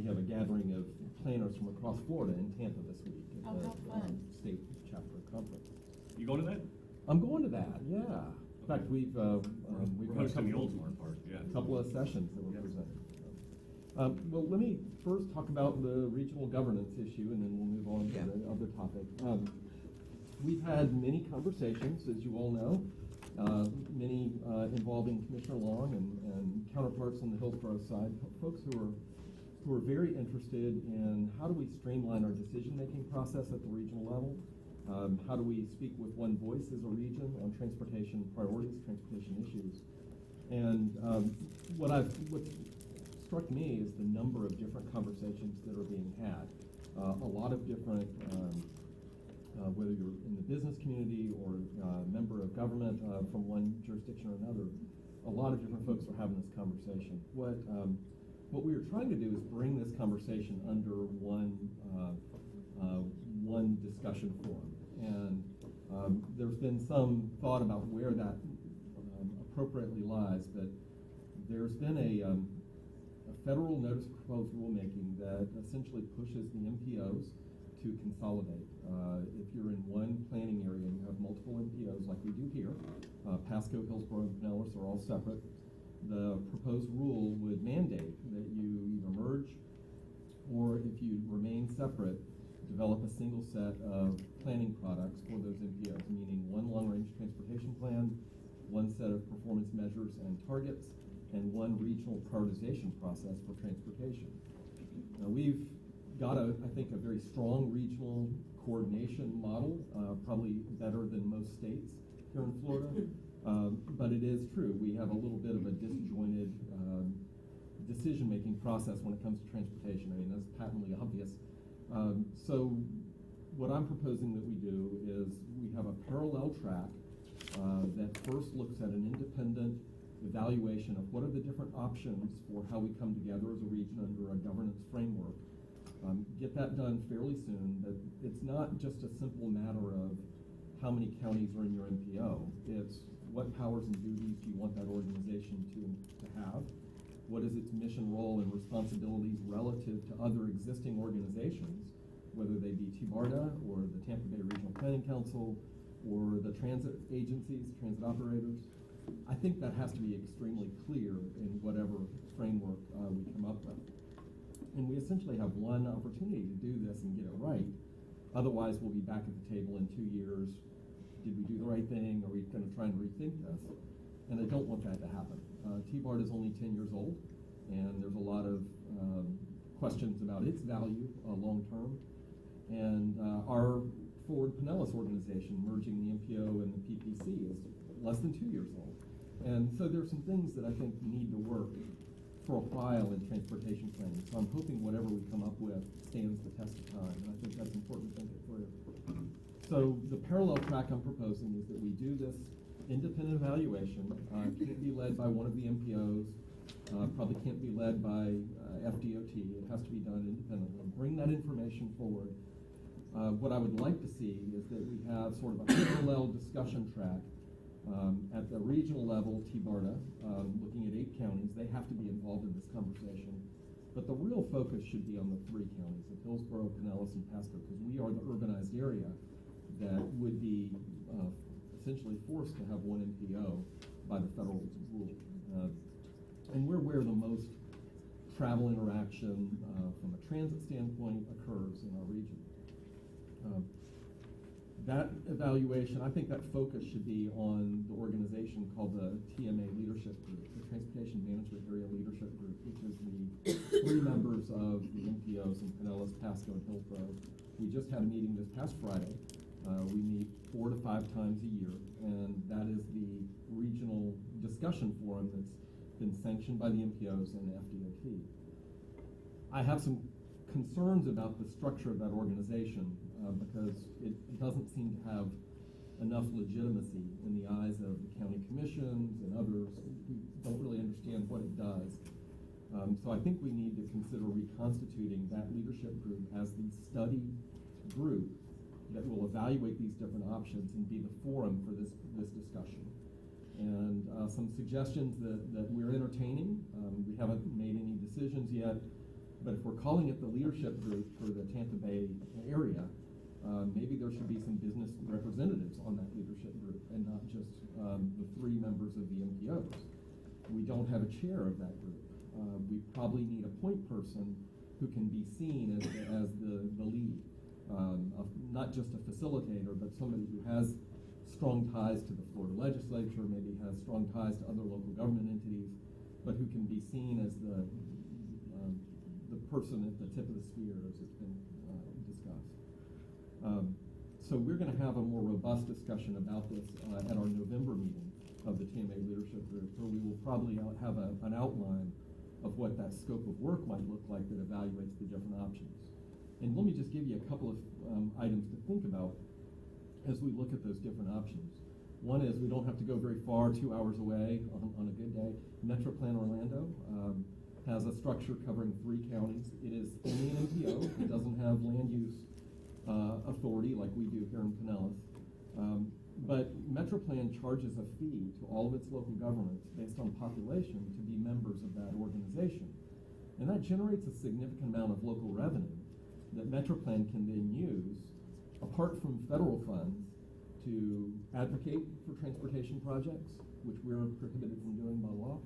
we have a gathering of planners from across Florida in Tampa this week at how fun. state chapter conference. You going to that? I'm going to that, yeah. In fact, we've We're got hosting the Oldsmar part, yeah. a couple of sessions that were Yeah. presented. Well, let me first talk about the regional governance issue, and then we'll move on to the other topic. We've had many conversations, as you all know, many involving Commissioner Long and counterparts on the Hillsborough side, folks who are very interested in how do we streamline our decision-making process at the regional level. How do we speak with one voice as a region on transportation priorities, transportation issues? And what struck me is the number of different conversations that are being had. A lot of different, whether you're in the business community or a member of government from one jurisdiction or another, a lot of different folks are having this conversation. What we are trying to do is bring this conversation under one discussion forum. And there's been some thought about where that appropriately lies, but there's been a federal notice of proposed rulemaking that essentially pushes the MPOs to consolidate. If you're in one planning area and you have multiple MPOs like we do here, Pasco, Hillsborough, and Pinellas are all separate, the proposed rule would mandate that you either merge or, if you remain separate, develop a single set of planning products for those MPOs, meaning one long-range transportation plan, one set of performance measures and targets, and one regional prioritization process for transportation. Now, we've got, I think, a very strong regional coordination model, probably better than most states here in Florida. But it is true, we have a little bit of a disjointed decision-making process when it comes to transportation. I mean, that's patently obvious. So what I'm proposing that we do is we have a parallel track that first looks at an independent evaluation of what are the different options for how we come together as a region under a governance framework. Get that done fairly soon. That it's not just a simple matter of how many counties are in your MPO. It's what powers and duties do you want that organization to have? What is its mission, role, and responsibilities relative to other existing organizations, whether they be TBARDA or the Tampa Bay Regional Planning Council or the transit agencies, transit operators. I think that has to be extremely clear in whatever framework we come up with. And we essentially have one opportunity to do this and get it right. Otherwise, we'll be back at the table in 2 years. Did we do the right thing? Are we going to try and rethink this? And I don't want that to happen. TBARD is only 10 years old, and there's a lot of questions about its value long term. And our Forward Pinellas organization, merging the MPO and the PPC, is less than 2 years old. And so there's some things that I think need to work for a while in transportation planning. So I'm hoping whatever we come up with stands the test of time, and I think that's important to think it through. So the parallel track I'm proposing is that we do this independent evaluation. It can't be led by one of the MPOs, probably can't be led by FDOT. It has to be done independently. Bring that information forward. What I would like to see is that we have sort of a parallel discussion track at the regional level. TBARDA, looking at 8 counties, they have to be involved in this conversation. But the real focus should be on the 3 counties of Hillsborough, Pinellas, and Pasco, because we are the urbanized area that would be essentially forced to have one MPO by the federal rule. And we're where the most travel interaction from a transit standpoint occurs in our region. That evaluation, I think that focus should be on the organization called the TMA Leadership Group, the Transportation Management Area Leadership Group, which is the 3 members of the MPOs in Pinellas, Pasco, and Hillsborough. We just had a meeting this past Friday. We meet 4 to 5 times a year, and that is the regional discussion forum that's been sanctioned by the MPOs and the FDOT. I have some concerns about the structure of that organization because it doesn't seem to have enough legitimacy in the eyes of the county commissions and others who don't really understand what it does. So I think we need to consider reconstituting that leadership group as the study group that will evaluate these different options and be the forum for this discussion. And some suggestions that we're entertaining. We haven't made any decisions yet, But if we're calling it the leadership group for the Tampa Bay area, maybe there should be some business representatives on that leadership group and not just the 3 members of the MPOs. We don't have a chair of that group. We probably need a point person who can be seen as the lead, not just a facilitator, but somebody who has strong ties to the Florida legislature, maybe has strong ties to other local government entities, but who can be seen as the person at the tip of the spear, as it's been discussed. So we're going to have a more robust discussion about this at our November meeting of the TMA Leadership Group, where we will probably have an outline of what that scope of work might look like that evaluates the different options. And let me just give you a couple of items to think about as we look at those different options. One is we don't have to go very far, 2 hours away on a good day. MetroPlan Orlando has a structure covering 3 counties. It is only an MPO. It doesn't have land use authority like we do here in Pinellas. But MetroPlan charges a fee to all of its local governments based on population to be members of that organization. And that generates a significant amount of local revenue that MetroPlan can then use, apart from federal funds, to advocate for transportation projects, which we're prohibited from doing by law.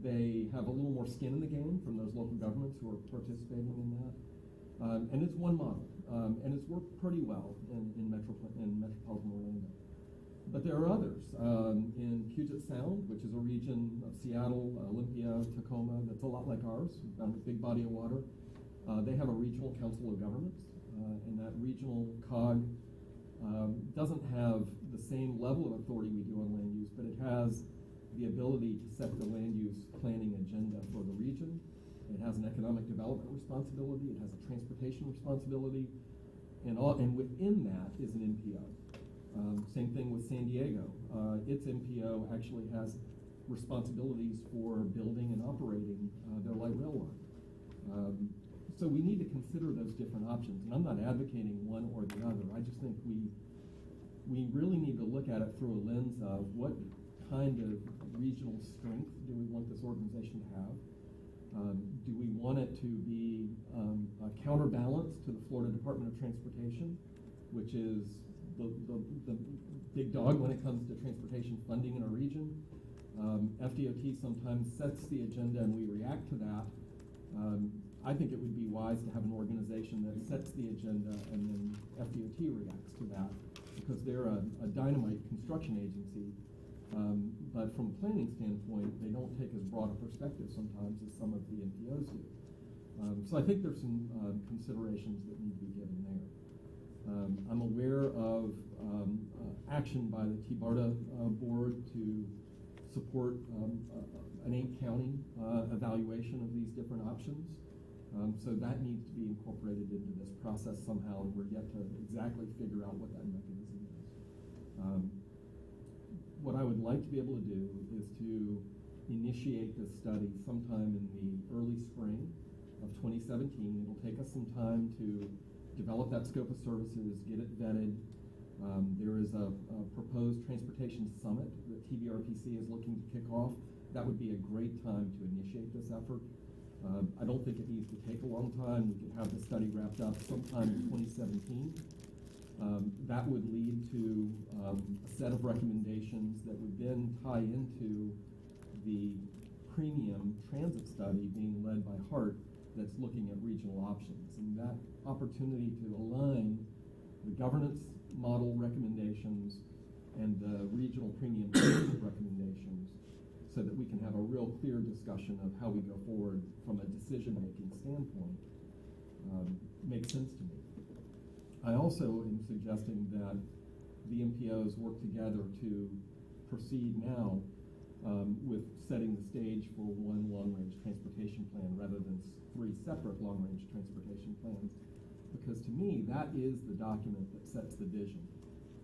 They have a little more skin in the game from those local governments who are participating in that. And it's one model, and it's worked pretty well in metropolitan Orlando. But there are others. In Puget Sound, which is a region of Seattle, Olympia, Tacoma, that's a lot like ours, a big body of water. They have a regional council of governments, and that regional COG doesn't have the same level of authority we do on land use, but it has the ability to set the land use planning agenda for the region. It has an economic development responsibility. It has a transportation responsibility, and within that is an MPO. Same thing with San Diego. Its MPO actually has responsibilities for building and operating their light rail line. So we need to consider those different options, and I'm not advocating one or the other. I just think we really need to look at it through a lens of what kind of regional strength do we want this organization to have? Do we want it to be a counterbalance to the Florida Department of Transportation, which is the big dog when it comes to transportation funding in our region? FDOT sometimes sets the agenda and we react to that. I think it would be wise to have an organization that sets the agenda and then FDOT reacts to that, because they're a dynamite construction agency. But from a planning standpoint, they don't take as broad a perspective sometimes as some of the NPOs do. So I think there's some considerations that need to be given there. I'm aware of action by the TBARTA board to support an 8-county evaluation of these different options. So that needs to be incorporated into this process somehow, and we're yet to exactly figure out what that mechanism is. What I would like to be able to do is to initiate this study sometime in the early spring of 2017. It'll take us some time to develop that scope of services, get it vetted. There is a proposed transportation summit that TBRPC is looking to kick off. That would be a great time to initiate this effort. I don't think it needs to take a long time. We could have the study wrapped up sometime in 2017. That would lead to a set of recommendations that would then tie into the premium transit study being led by HART that's looking at regional options. And that opportunity to align the governance model recommendations and the regional premium transit recommendations so that we can have a real clear discussion of how we go forward from a decision-making standpoint makes sense to me. I also am suggesting that the MPOs work together to proceed now with setting the stage for one long-range transportation plan rather than 3 separate long-range transportation plans, because to me that is the document that sets the vision.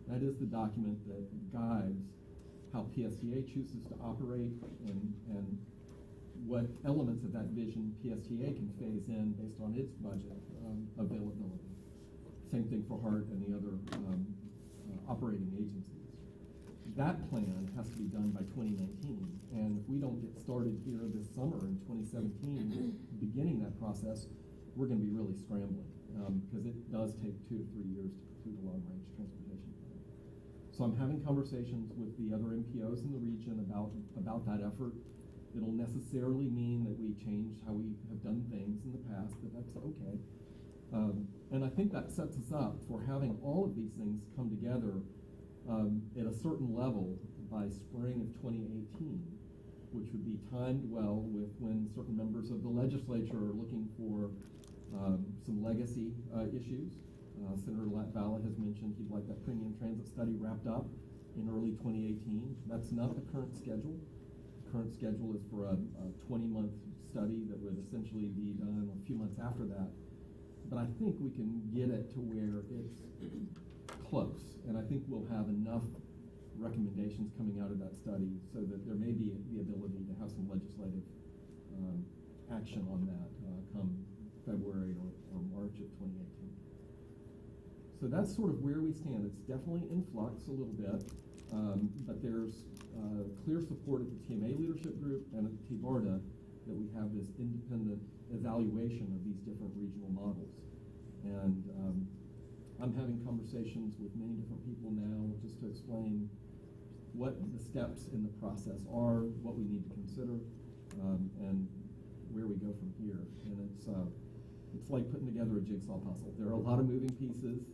That is the document that guides how PSTA chooses to operate and what elements of that vision PSTA can phase in based on its budget availability. Same thing for HART and the other operating agencies. that plan has to be done by 2019. And if we don't get started here this summer in 2017, beginning that process, we're going to be really scrambling because it does take 2 to 3 years to complete a long-range transportation plan. So I'm having conversations with the other MPOs in the region about that effort. It'll necessarily mean that we change how we have done things in the past, but that's okay. And I think that sets us up for having all of these things come together at a certain level by spring of 2018, which would be timed well with when certain members of the legislature are looking for some legacy issues. Senator Latvala has mentioned he'd like that premium transit study wrapped up in early 2018. That's not the current schedule. The current schedule is for a 20-month study that would essentially be done a few months after that. But I think we can get it to where it's close, and I think we'll have enough recommendations coming out of that study so that there may be the ability to have some legislative action on that come February or March of 2018. So that's sort of where we stand. It's definitely in flux a little bit, but there's clear support at the TMA leadership group and at the TBARDA that we have this independent evaluation of these different regional models. And I'm having conversations with many different people now just to explain what the steps in the process are, what we need to consider, and where we go from here. And it's like putting together a jigsaw puzzle. There are a lot of moving pieces,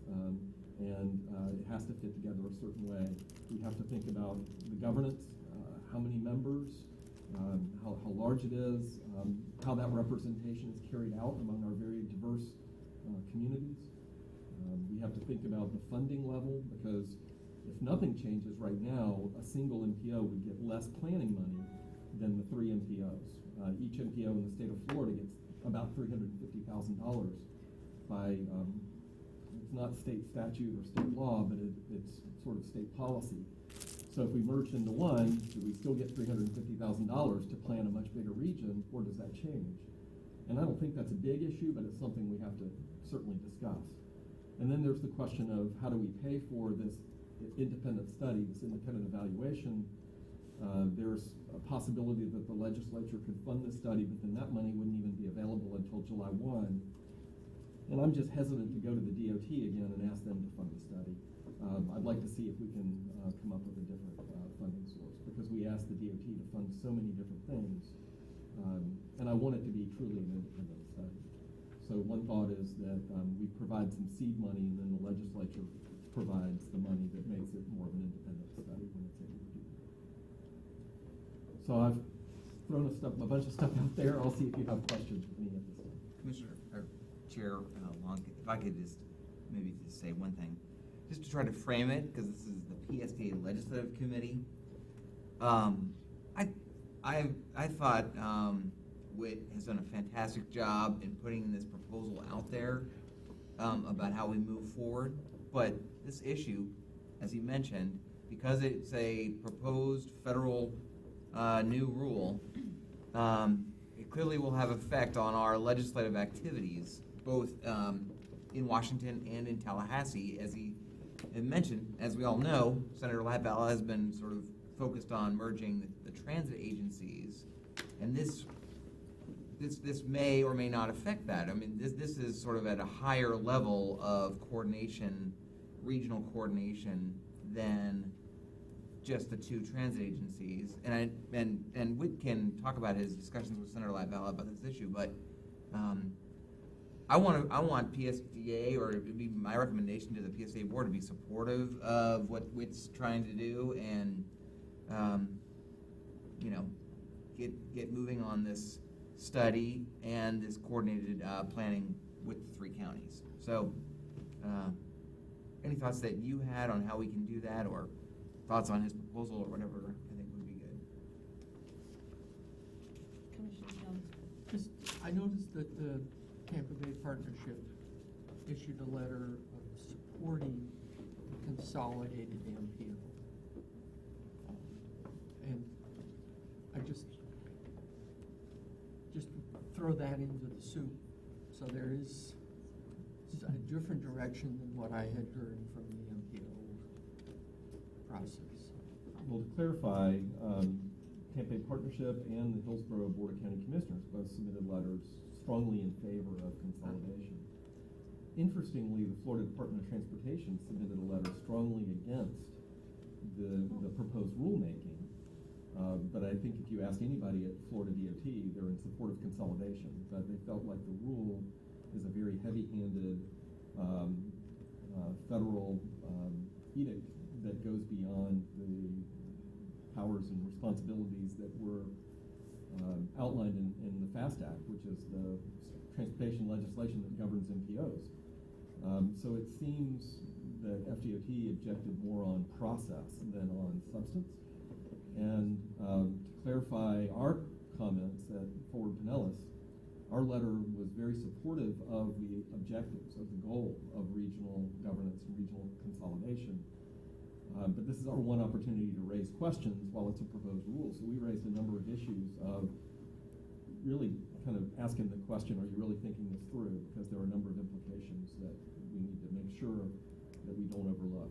and it has to fit together a certain way. We have to think about the governance, how many members, how large it is, how that representation is carried out among our very diverse communities. We have to think about the funding level, because if nothing changes right now, a single MPO would get less planning money than the 3 MPOs. Each MPO in the state of Florida gets about $350,000 by, it's not state statute or state law, but it's sort of state policy. So if we merge into one, do we still get $350,000 to plan a much bigger region, or does that change? And I don't think that's a big issue, but it's something we have to certainly discuss. And then there's the question of how do we pay for this independent study, this independent evaluation. There's a possibility that the legislature could fund this study, but then that money wouldn't even be available until July 1. And I'm just hesitant to go to the DOT again and ask them to fund the study. I'd like to see if we can come up with a different funding source, because we asked the DOT to fund so many different things, and I want it to be truly an independent study. So one thought is that we provide some seed money, and then the legislature provides the money that makes it more of an independent study when it's able to do that. So I've thrown a bunch of stuff out there. I'll see if you have questions for me at this time. Commissioner, or Chair Long, if I could just maybe just say one thing, just to try to frame it, because this is the PSTA Legislative Committee. I thought WIT has done a fantastic job in putting this proposal out there about how we move forward. But this issue, as you mentioned, because it's a proposed federal new rule, it clearly will have effect on our legislative activities, both in Washington and in Tallahassee. As he mentioned, as we all know, Senator Latvala has been sort of focused on merging the transit agencies, and this may or may not affect that. I mean, this is sort of at a higher level of coordination, regional coordination, than just the 2 transit agencies. And Whit can talk about his discussions with Senator Latvala about this issue, but I want PSTA, or it would be my recommendation to the PSTA board, to be supportive of what Whit's trying to do, and get moving on this study and this coordinated planning with the 3 counties. So, any thoughts that you had on how we can do that, or thoughts on his proposal, or whatever, I think would be good. Commissioner Jones. Just, I noticed that the Tampa Bay Partnership issued a letter supporting the consolidated MPO. And I just throw that into the soup. So there is a different direction than what I had heard from the MPO process. well, to clarify, Tampa Bay Partnership and the Hillsborough Board of County Commissioners both submitted letters strongly in favor of consolidation. Interestingly, the Florida Department of Transportation submitted a letter strongly against the proposed rulemaking. But I think if you ask anybody at Florida DOT, they're in support of consolidation. But they felt like the rule is a very heavy-handed federal edict that goes beyond the powers and responsibilities that were outlined in the FAST Act, which is the transportation legislation that governs MPOs. So it seems that FDOT objected more on process than on substance. And to clarify our comments at Forward Pinellas, our letter was very supportive of the objectives, of the goal of regional governance and regional consolidation. But this is our one opportunity to raise questions while it's a proposed rule. So we raised a number of issues of really kind of asking the question, are you really thinking this through? Because there are a number of implications that we need to make sure that we don't overlook.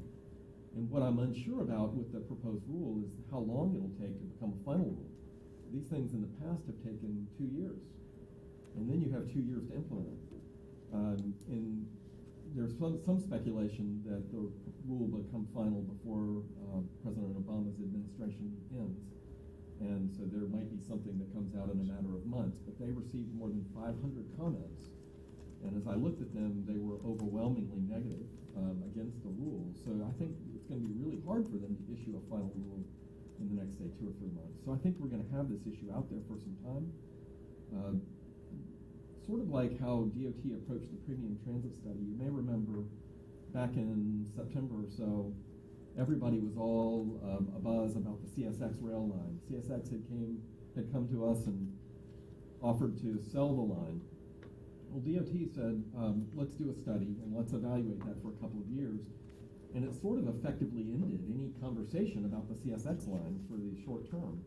And what I'm unsure about with the proposed rule is how long it'll take to become a final rule. These things in the past have taken 2 years, and then you have 2 years to implement it. And there's some speculation that the rule will become final before President Obama's administration ends. And so there might be something that comes out in a matter of months, but they received more than 500 comments. And as I looked at them, they were overwhelmingly negative against the rule. So I think it's going to be really hard for them to issue a final rule in the next, say, 2 or 3 months. So I think we're going to have this issue out there for some time. Sort of like how DOT approached the premium transit study. You may remember back in September or so, everybody was all abuzz about the CSX rail line. CSX had come to us and offered to sell the line. Well, DOT said, let's do a study and let's evaluate that for a couple of years. And it sort of effectively ended any conversation about the CSX line for the short term.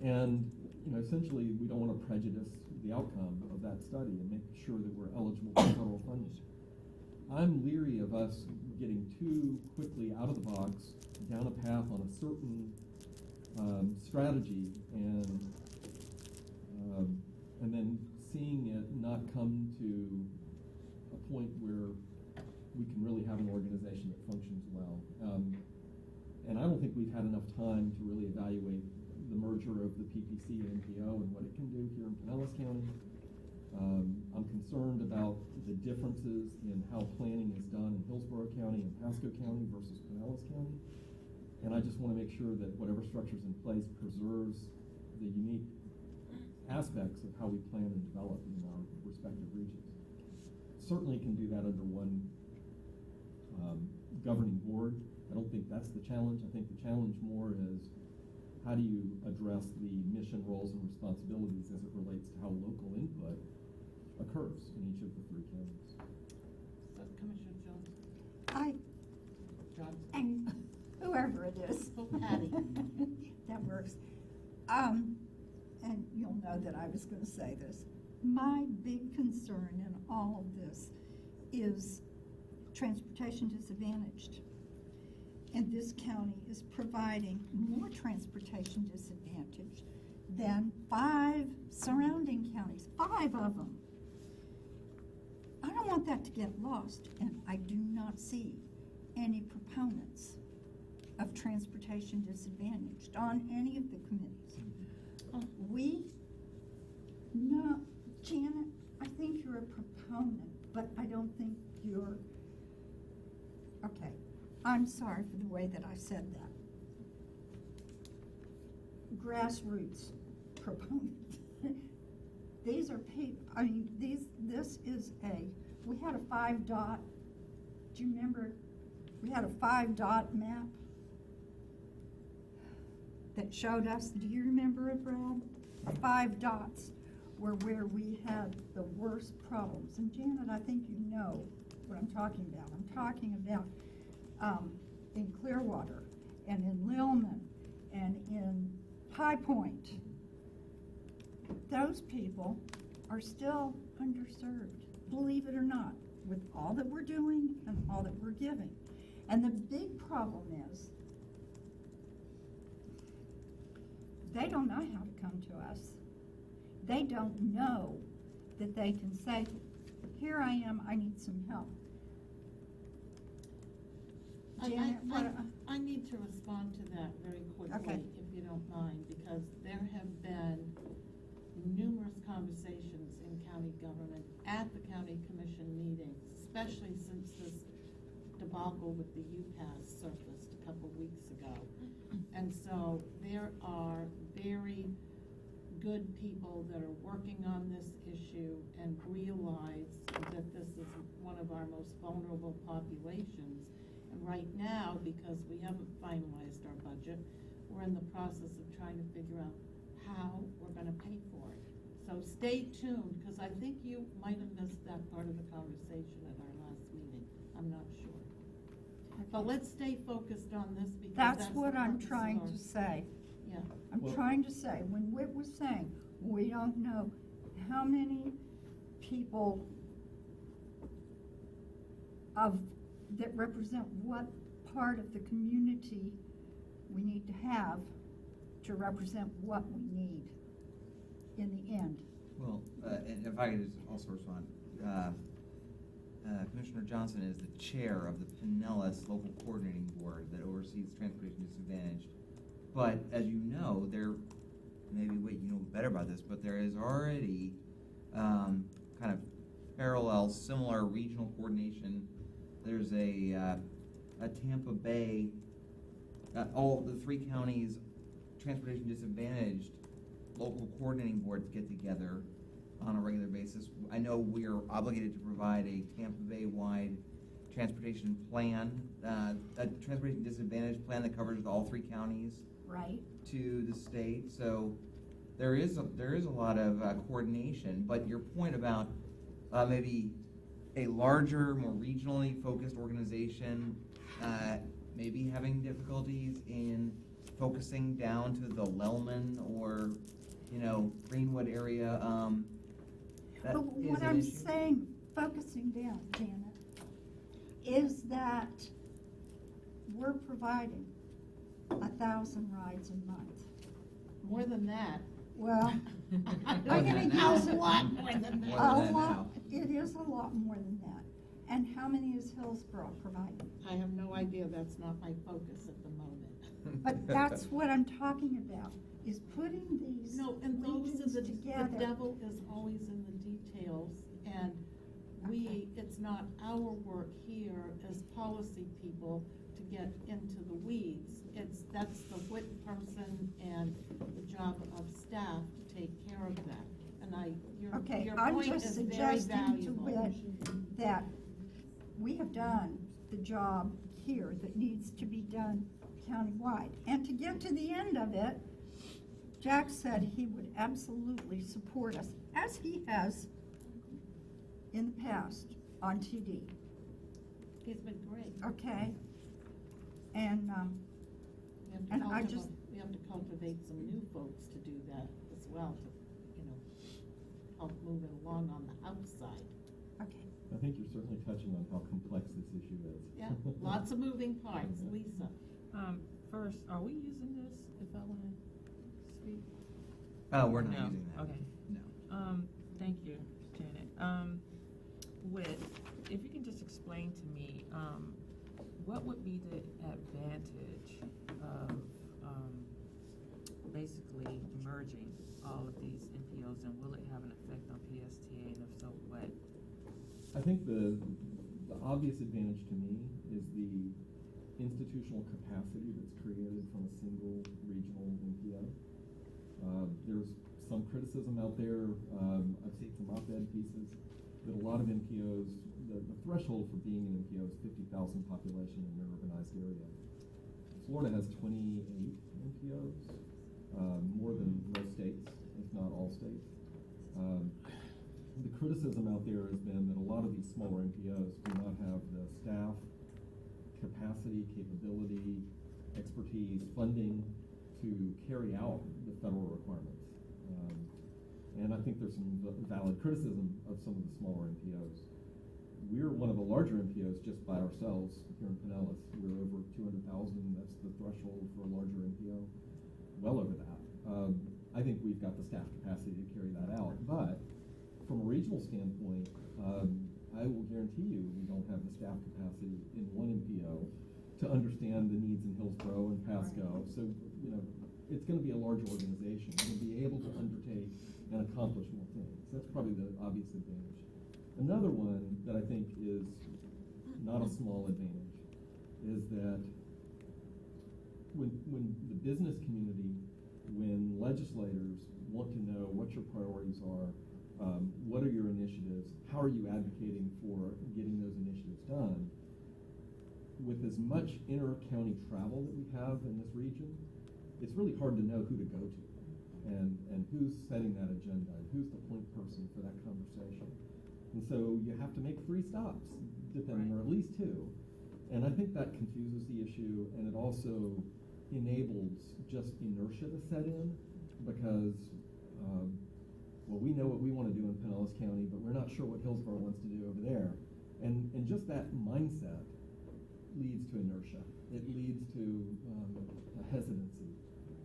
And essentially, we don't want to prejudice the outcome of that study and make sure that we're eligible for federal funding. I'm leery of us getting too quickly out of the box, down a path on a certain strategy, and then seeing it not come to a point where we can really have an organization that functions well. And I don't think we've had enough time to really evaluate the merger of the PPC and MPO and what it can do here in Pinellas County. I'm concerned about the differences in how planning is done in Hillsborough County and Pasco County versus Pinellas County. And I just want to make sure that whatever structure's in place preserves the unique aspects of how we plan and develop in our respective regions. Certainly can do that under one governing board. I don't think that's the challenge. I think the challenge more is how do you address the mission, roles, and responsibilities as it relates to how local input occurs in each of the 3 counties. Commissioner Jones. Johnson. And whoever it is. Oh, Patty. That works. And you'll know that I was going to say this. My big concern in all of this is transportation disadvantaged. And this county is providing more transportation disadvantage than 5 surrounding counties, 5 of them. I don't want that to get lost, and I do not see any proponents of transportation disadvantaged on any of the committees. No, Janet, I think you're a proponent, but I don't think you're, okay, I'm sorry for the way that I said that. Grassroots proponent. These are people, this is we had a 5 dot, do you remember? We had a 5 dot map that showed us, do you remember it, Brad? 5 dots were where we had the worst problems. And Janet, I think you know what I'm talking about. I'm talking about in Clearwater and in Lillman and in High Point. Those people are still underserved, believe it or not, with all that we're doing and all that we're giving. And the big problem is they don't know how to come to us. They don't know that they can say, here I am, I need some help. Janet, I need to respond to that very quickly, Okay. if you don't mind, because there have been numerous conversations in county government at the county commission meetings, especially since this debacle with the UPass surfaced a couple weeks ago. And so there are very good people that are working on this issue and realize that this is one of our most vulnerable populations. And right now, because we haven't finalized our budget, we're in the process of trying to figure out how we're gonna pay for it. So stay tuned, because I think you might have missed that part of the conversation at our last meeting. I'm not sure. But let's stay focused on this, because That's the what I'm purpose of trying our- to say. Yeah. I'm Well- trying to say, when Whit was saying, we don't know how many people that represent what part of the community we need to have to represent what we need in the end. Well, and if I could just also respond, Commissioner Johnson is the chair of the Pinellas Local Coordinating Board that oversees transportation disadvantaged. But as you know, maybe Wait, you know better about this, but there is already kind of parallel, similar regional coordination. There's a Tampa Bay, all the 3 counties transportation disadvantaged local coordinating boards get together on a regular basis. I know we are obligated to provide a Tampa Bay-wide transportation plan, a transportation disadvantage plan that covers all 3 counties Right. to the state. So there is a lot of coordination. But your point about maybe a larger, more regionally focused organization maybe having difficulties in focusing down to the Lellman or Greenwood area. That But is what an I'm issue. saying, focusing down, Janet, is that we're providing 1,000 rides a month. More than that. Well, More than that now. A lot more than that. More a than that lot, now. it is a lot more than that. And how many is Hillsborough providing? I have no idea, that's not my focus at the moment. But that's what I'm talking about, is putting these No, and those regions are the together. devil is always in the details, and it's not our work here as policy people to get into the weeds. That's the WIT person and the job of staff to take care of that. And Okay, your I'm point just is very suggesting to valuable. Whit that we have done the job here that needs to be done countywide. And to get to the end of it, Jack said he would absolutely support us, as he has in the past on TD, It's been great. okay? And, and I just, We have to cultivate some new folks to do that as well, to, help move it along on the outside. okay. I think you're certainly touching on how complex this issue is. Yeah, lots of moving parts. Lisa? First, are we using this, if I want to speak? Oh, we're not No, using that. okay. No. Thank you, Janet. If you can just explain to me, what would be the advantage of, basically merging all of these NPOs, and will it have an effect on PSTA, and if so, what? I think the obvious advantage to me is the institutional capacity that's created from a single regional NPO. There's some criticism out there, I've seen some op-ed pieces, that a lot of NPOs, the threshold for being an NPO is 50,000 population in an urbanized area. Florida has 28 NPOs, more than most states, if not all states. The criticism out there has been that a lot of these smaller NPOs do not have the staff, capacity, capability, expertise, funding to carry out the federal requirements. And I think there's some valid criticism of some of the smaller NPOs. We're one of the larger NPOs just by ourselves here in Pinellas. We're over 200,000. That's the threshold for a larger NPO. Well over that. I think we've got the staff capacity to carry that out. But from a regional standpoint, I will guarantee you we don't have the staff capacity in one MPO to understand the needs in Hillsborough and Pasco. So, it's going to be a larger organization. We'll be able to undertake and accomplish more things. That's probably the obvious advantage. Another one that I think is not a small advantage is that when the business community, when legislators want to know what your priorities are, what are your initiatives, how are you advocating for getting those initiatives done, with as much inter-county travel that we have in this region, it's really hard to know who to go to and who's setting that agenda and who's the point person for that conversation. And so you have to make 3 stops, depending, or at least 2. And I think that confuses the issue, and it also enables just inertia to set in because, well, we know what we want to do in Pinellas County, but we're not sure what Hillsborough wants to do over there. And just that mindset leads to inertia. It leads to a hesitancy.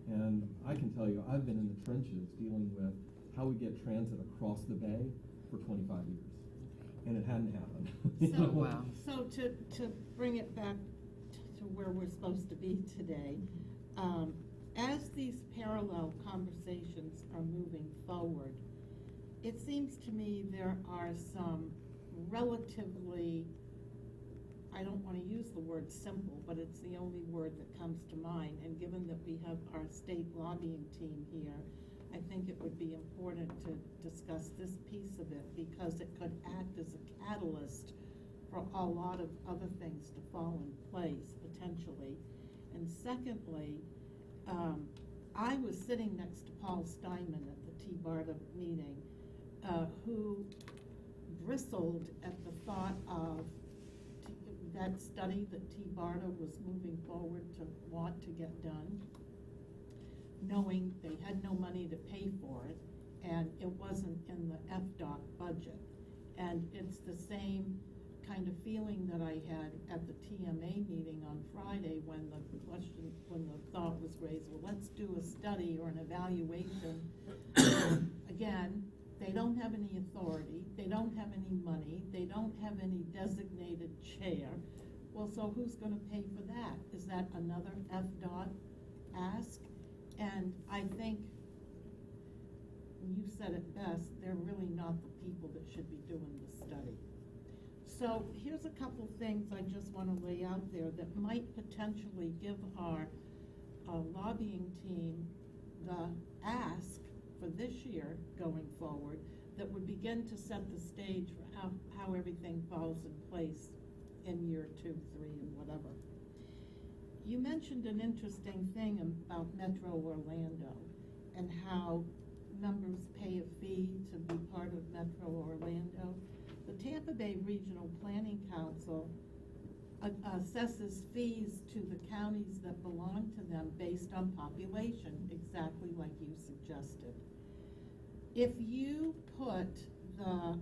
And I can tell you, I've been in the trenches dealing with how we get transit across the bay for 25 years. And it hadn't happened. So, Wow. So to bring it back to where we're supposed to be today, as these parallel conversations are moving forward, it seems to me there are some relatively, I don't want to use the word simple, but it's the only word that comes to mind. And given that we have our state lobbying team here, I think it would be important to discuss this piece of it because it could act as a catalyst for a lot of other things to fall in place potentially. And secondly, I was sitting next to Paul Steinman at the T-BARTA meeting, who bristled at the thought of that study that T-BARTA was moving forward to want to get done, knowing they had no money to pay for it, and it wasn't in the FDOT budget. And it's the same kind of feeling that I had at the TMA meeting on Friday when the thought was raised, well, let's do a study or an evaluation. Again, they don't have any authority, they don't have any money, they don't have any designated chair. Well, so who's going to pay for that? Is that another FDOT ask? And I think you said it best, they're really not the people that should be doing the study. So here's a couple things I just want to lay out there that might potentially give our lobbying team the ask for this year going forward that would begin to set the stage for how everything falls in place in year 2, 3, and whatever. You mentioned an interesting thing about Metro Orlando and how members pay a fee to be part of Metro Orlando. The Tampa Bay Regional Planning Council assesses fees to the counties that belong to them based on population, exactly like you suggested. If you put the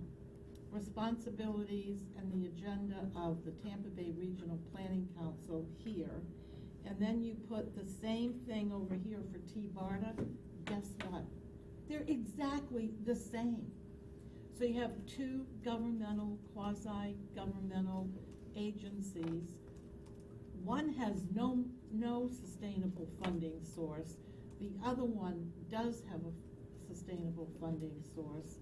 responsibilities and the agenda of the Tampa Bay Regional Planning Council here, and then you put the same thing over here for T-BARTA, guess what? They're exactly the same. So you have 2 governmental, quasi-governmental agencies. One has no sustainable funding source. The other one does have a sustainable funding source.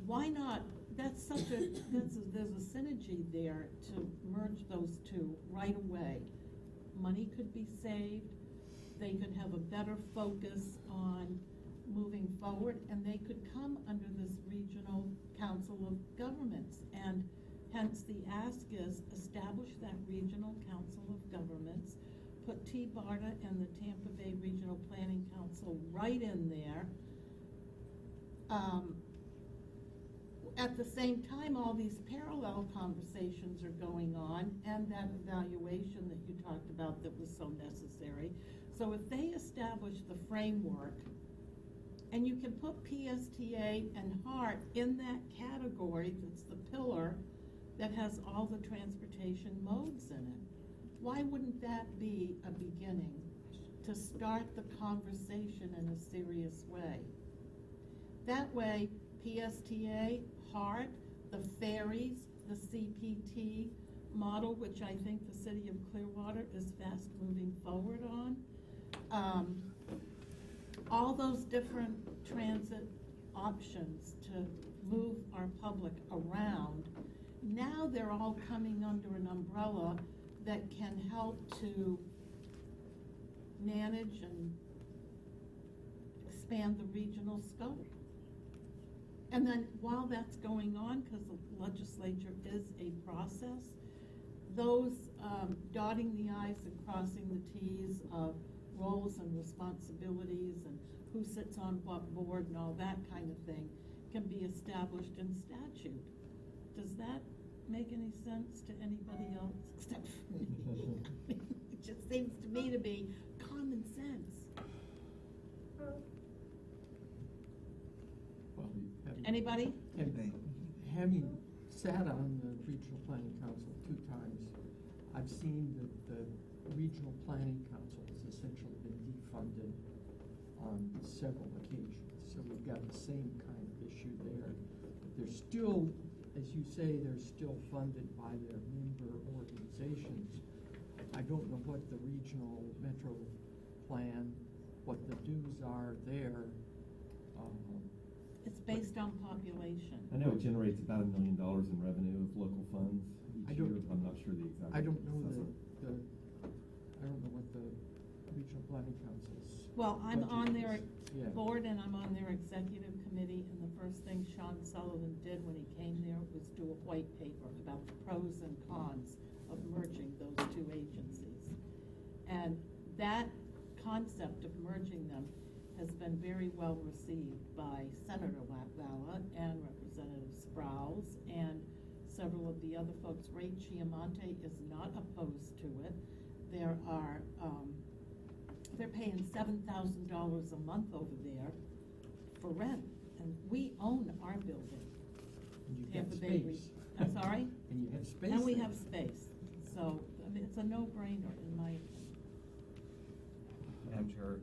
Why not? There's a synergy there to merge those 2 right away. Money could be saved. They could have a better focus on moving forward, and they could come under this regional council of governments. And hence the ask is establish that regional council of governments, put T-BARTA and the Tampa Bay Regional Planning Council right in there. At the same time, all these parallel conversations are going on, and that evaluation that you talked about that was so necessary. So if they establish the framework, and you can put PSTA and HART in that category, that's the pillar that has all the transportation modes in it, why wouldn't that be a beginning to start the conversation in a serious way. That way, PSTA, HART, the ferries, the CPT model, which I think the city of Clearwater is fast moving forward on. All those different transit options to move our public around, now they're all coming under an umbrella that can help to manage and expand the regional scope. And then while that's going on, because the legislature is a process, those dotting the i's and crossing the t's of roles and responsibilities and who sits on what board and all that kind of thing can be established in statute. Does that make any sense to anybody else except for me? It just seems to me to be common sense. Well, Anybody? having sat on the Regional Planning Council 2 times, I've seen that the Regional Planning Council has essentially been defunded on several occasions. So we've got the same kind of issue there. But they're still, as you say, they're still funded by their member organizations. I don't know what the regional metro plan, what the dues are there. It's based on population. I know it generates about $1 million in revenue of local funds I each don't- year. I'm not sure the exact. I don't know assessment. I don't know what the Regional Planning Council's. Well, I'm budget on their is. Yeah. board and I'm on their executive committee, and the first thing Sean Sullivan did when he came there was do a white paper about the pros and cons of merging those 2 agencies. And that concept of merging them has been very well received by Senator Latvala and Representative Sprowls and several of the other folks. Ray Chiamonte is not opposed to it. There are, they're paying $7,000 a month over there for rent, and we own our building. And you've got Tampa Bay space. I'm sorry? And you have space. And we there. have space, so, I mean, it's a no-brainer in my opinion. I'm sure.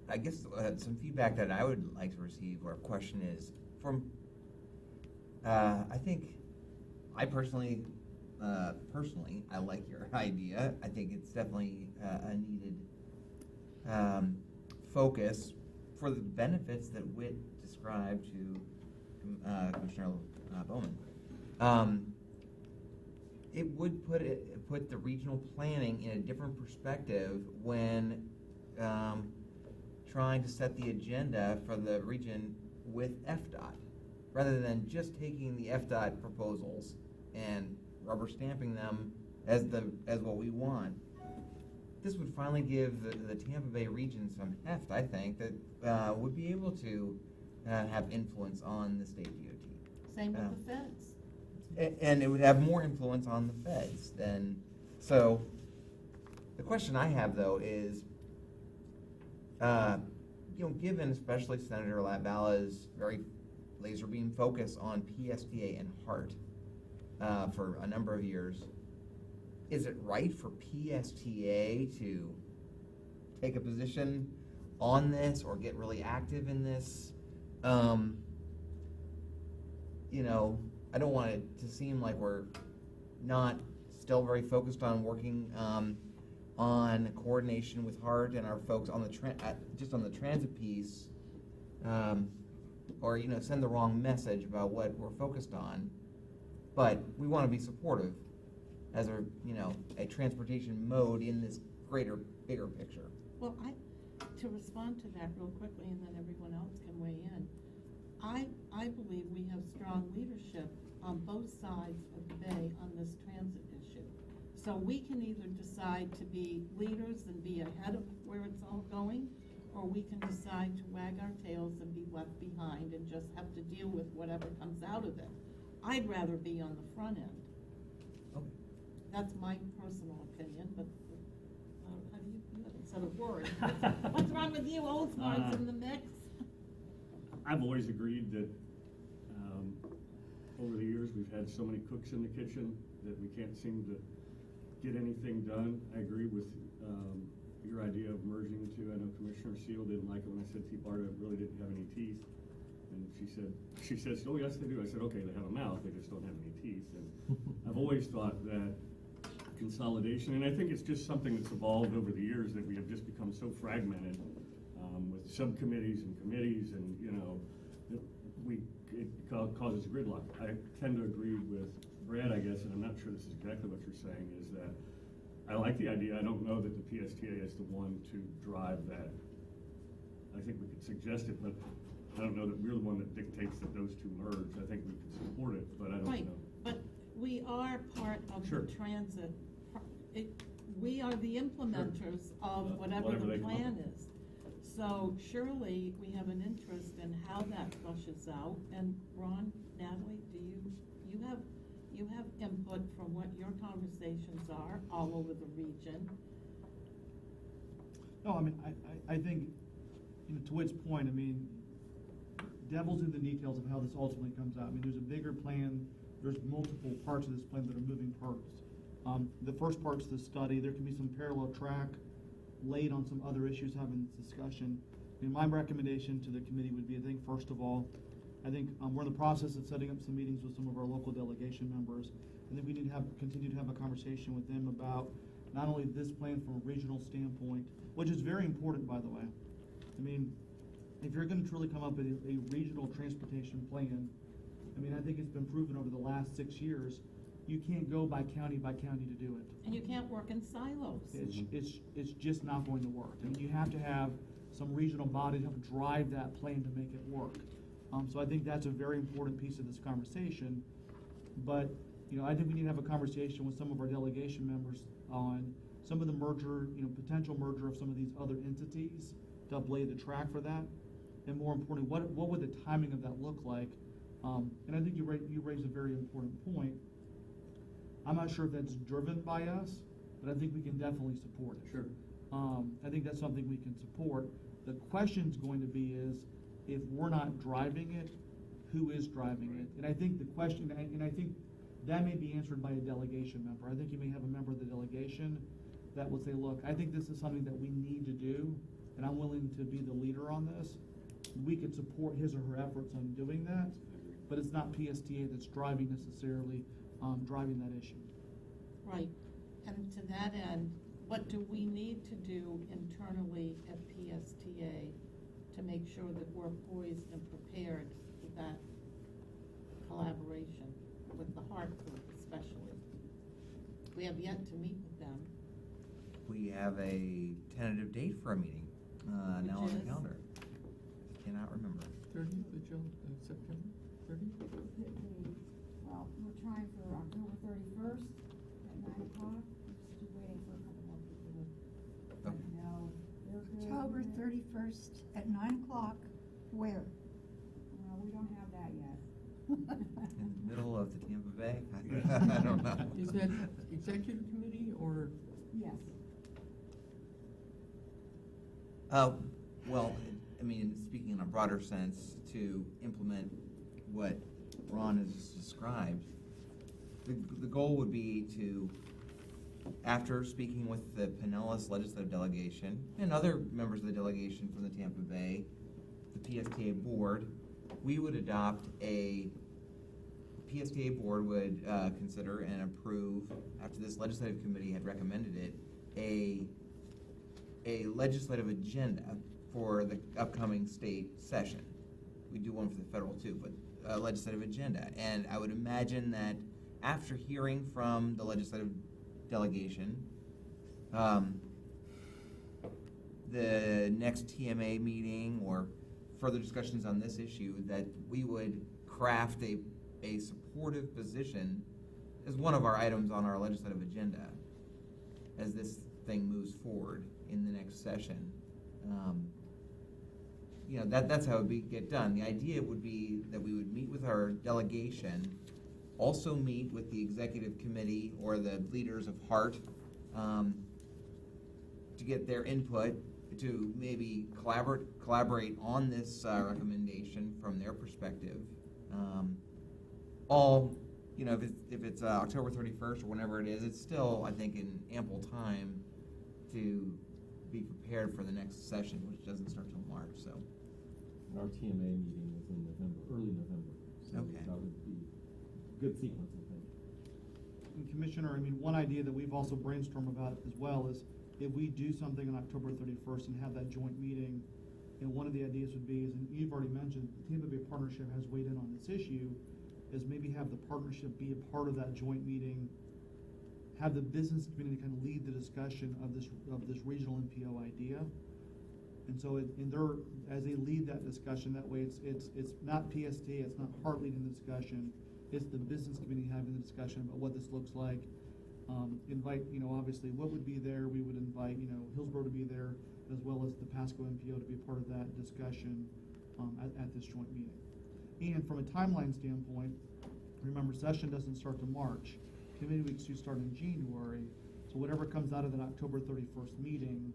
I guess some feedback that I would like to receive or question is from, I think, I personally, I like your idea. I think it's definitely a needed focus for the benefits that Whit described to Commissioner Bowman. It would put the regional planning in a different perspective when trying to set the agenda for the region with FDOT, rather than just taking the FDOT proposals and rubber stamping them as what we want. This would finally give the Tampa Bay region some heft, I think, that would be able to have influence on the state DOT. Same with the feds. And it would have more influence on the feds than, so, the question I have though is, given especially Senator Latvala's very laser beam focus on PSTA and HART for a number of years, is it right for PSTA to take a position on this or get really active in this? I don't want it to seem like we're not still very focused on working on coordination with HART and our folks on the just on the transit piece, or send the wrong message about what we're focused on. But we want to be supportive as a transportation mode in this bigger picture. Well, to respond to that real quickly, and then everyone else can weigh in, I believe we have strong leadership on both sides of the bay on this transit issue. So we can either decide to be leaders and be ahead of where it's all going, or we can decide to wag our tails and be left behind and just have to deal with whatever comes out of it. I'd rather be on the front end. Okay. That's my personal opinion, but how do you haven't said a word. What's wrong with you, Oldsmart's in the mix? I've always agreed that over the years, we've had so many cooks in the kitchen that we can't seem to get anything done. I agree with your idea of merging the two. I know Commissioner Seal didn't like it when I said T-BARTA really didn't have any teeth. And she says, oh, yes, they do. I said, okay, they have a mouth, they just don't have any teeth. And I've always thought that consolidation, and I think it's just something that's evolved over the years, that we have just become so fragmented with subcommittees and committees, and, you know, it causes gridlock. I tend to agree with Brad, I guess, and I'm not sure this is exactly what you're saying, is that I like the idea. I don't know that the PSTA is the one to drive that. I think we could suggest it, but I don't know that we're the one that dictates that those two merge. I think we could support it, but I don't Right, know. but we are part of Sure. the transit. We are the implementers of whatever Whatever the they come up plan with. is. So surely we have an interest in how that flushes out. And Ron, Natalie, you have input from what your conversations are all over the region. No, I mean, I think, you know, to Whit's point, I mean, devil's in the details of how this ultimately comes out. I mean, there's a bigger plan, there's multiple parts of this plan that are moving parts. The first part's the study. There can be some parallel track laid on some other issues having this discussion. I mean, my recommendation to the committee would be, I think, first of all, I think we're in the process of setting up some meetings with some of our local delegation members. I think we need to continue to have a conversation with them about not only this plan from a regional standpoint, which is very important, by the way. I mean, if you're going to truly come up with a regional transportation plan, I mean, I think it's been proven over the last 6 years, you can't go by county to do it. And you can't work in silos. It's just not going to work. I mean, you have to have some regional body to help drive that plan to make it work. So I think that's a very important piece of this conversation. But, you know, I think we need to have a conversation with some of our delegation members on some of the merger, you know, potential merger of some of these other entities to help lay the track for that. And more importantly, what would the timing of that look like? And I think you raised a very important point. I'm not sure if that's driven by us, but I think we can definitely support it. Sure. I think that's something we can support. The question's going to be is, if we're not driving it, who is driving it? And I think the question, and I think that may be answered by a delegation member. I think you may have a member of the delegation that will say, look, I think this is something that we need to do, and I'm willing to be the leader on this. We could support his or her efforts on doing that, but it's not PSTA that's driving necessarily, driving that issue. Right, and to that end, what do we need to do internally at PSTA to make sure that we're poised and prepared for that collaboration with the Hart Group especially? We have yet to meet with them. We have a tentative date for a meeting, now on the Which is? calendar. I cannot remember. 30th of September, 30th? Well, we're trying for October 31st at 9 o'clock. We're just waiting for a couple more people to let me know. They're good. October 31st at 9 o'clock, where? Well, we don't have that yet. In the middle of the Tampa Bay? I don't know. Is that executive committee or? Yes. Well, I mean, speaking in a broader sense, to implement what Ron has described, the goal would be to, after speaking with the Pinellas legislative delegation and other members of the delegation from the Tampa Bay, the PSTA board, we would adopt PSTA board would consider and approve, after this legislative committee had recommended it, a legislative agenda for the upcoming state session. We do one for the federal too, but a legislative agenda. And I would imagine that after hearing from the legislative delegation, the next TMA meeting or further discussions on this issue, that we would craft a supportive position as one of our items on our legislative agenda as this thing moves forward in the next session. You know, that's how it would get done. The idea would be that we would meet with our delegation, also meet with the executive committee or the leaders of HART to get their input, to maybe collaborate on this recommendation from their perspective. All, you know, if it's October 31st or whenever it is, it's still, I think, in ample time to be prepared for the next session, which doesn't start till March, so. And our TMA meeting is in November, early November. So Okay. that would be good sequence, I think. And Commissioner, I mean, one idea that we've also brainstormed about as well is if we do something on October 31st and have that joint meeting, and one of the ideas would be, is, and you've already mentioned, the Tampa Bay Partnership has weighed in on this issue, is maybe have the partnership be a part of that joint meeting, have the business community kind of lead the discussion of this regional MPO idea. And so, as they lead that discussion, that way it's not PSTA, it's not Hart leading the discussion, it's the business community having the discussion about what this looks like. Invite, obviously what would be there, we would invite, Hillsborough to be there, as well as the Pasco MPO to be a part of that discussion, at this joint meeting. And from a timeline standpoint, remember, session doesn't start to March, committee weeks do start in January, so whatever comes out of that October 31st meeting,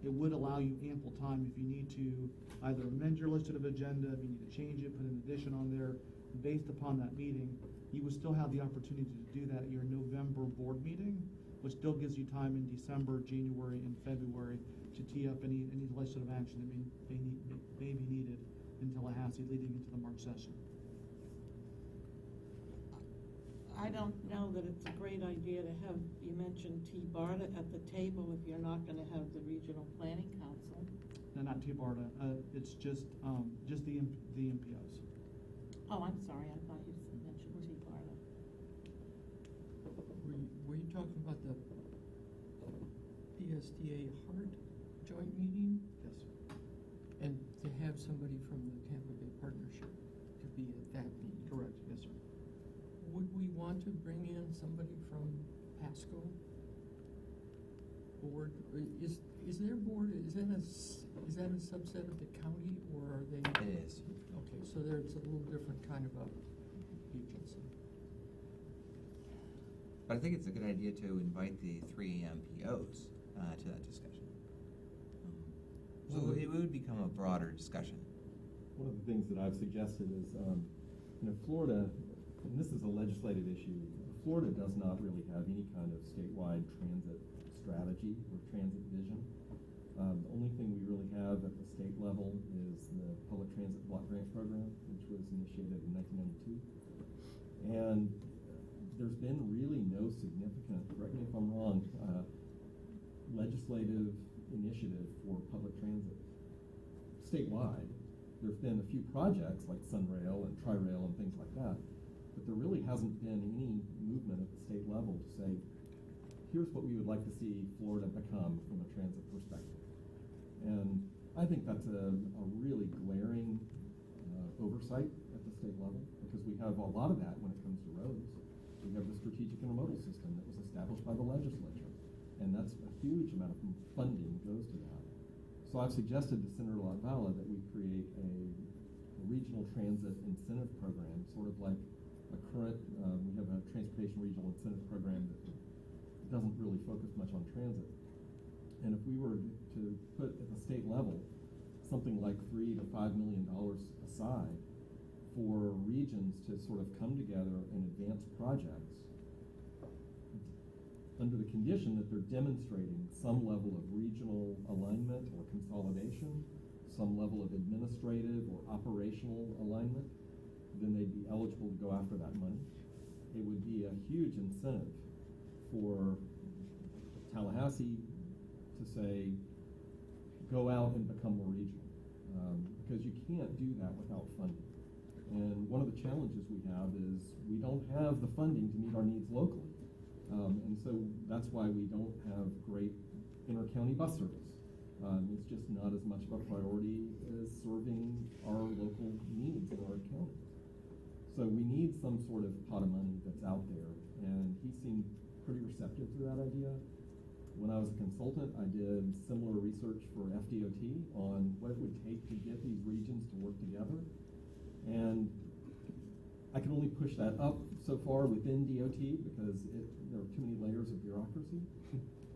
it would allow you ample time if you need to either amend your legislative agenda, if you need to change it, put an addition on there, based upon that meeting, you would still have the opportunity to do that at your November board meeting, which still gives you time in December, January, and February to tee up any legislative action that may be needed in Tallahassee leading into the March session. I don't know that it's a great idea to have, you mentioned T-BARTA at the table if you're not gonna have the Regional Planning Council. No, not T-BARTA, it's just the MPOs. Oh, I'm sorry, I thought you mentioned T-BARTA. Were you talking about the PSTA Hart joint meeting? Yes. And to have somebody from the Tampa Bay Partnership to be at that meeting? Correct, yes, sir. Would we want to bring in somebody from Pasco board? Or is their board, is that a subset of the county, or are they? It is. Okay, so there's a little different kind of a agency. But I think it's a good idea to invite the three MPOs to that discussion. So it would become a broader discussion. One of the things that I've suggested is, Florida, and this is a legislative issue, Florida does not really have any kind of statewide transit strategy or transit vision. The only thing we really have at the state level is the Public Transit Block Grant Program, which was initiated in 1992. And there's been really no significant, correct me if I'm wrong, legislative initiative for public transit statewide. There's been a few projects like Sunrail and Tri-Rail and things like that, but there really hasn't been any movement at the state level to say, here's what we would like to see Florida become from a transit perspective. And I think that's a really glaring oversight at the state level, because we have a lot of that when it comes to roads. We have the strategic intermodal system that was established by the legislature, and that's a huge amount of funding goes to that. So I've suggested to Senator Latvala that we create a regional transit incentive program, sort of like a current, we have a transportation regional incentive program that doesn't really focus much on transit. And if we were to put at the state level something like $3 to $5 million aside for regions to sort of come together and advance projects under the condition that they're demonstrating some level of regional alignment or consolidation, some level of administrative or operational alignment, then they'd be eligible to go after that money. It would be a huge incentive for Tallahassee to say, go out and become more regional, because you can't do that without funding. And one of the challenges we have is we don't have the funding to meet our needs locally. And so that's why we don't have great inter-county bus service. It's just not as much of a priority as serving our local needs in our county. So we need some sort of pot of money that's out there, and he seemed pretty receptive to that idea. When I was a consultant, I did similar research for FDOT on what it would take to get these regions to work together. And I can only push that up so far within DOT because there are too many layers of bureaucracy.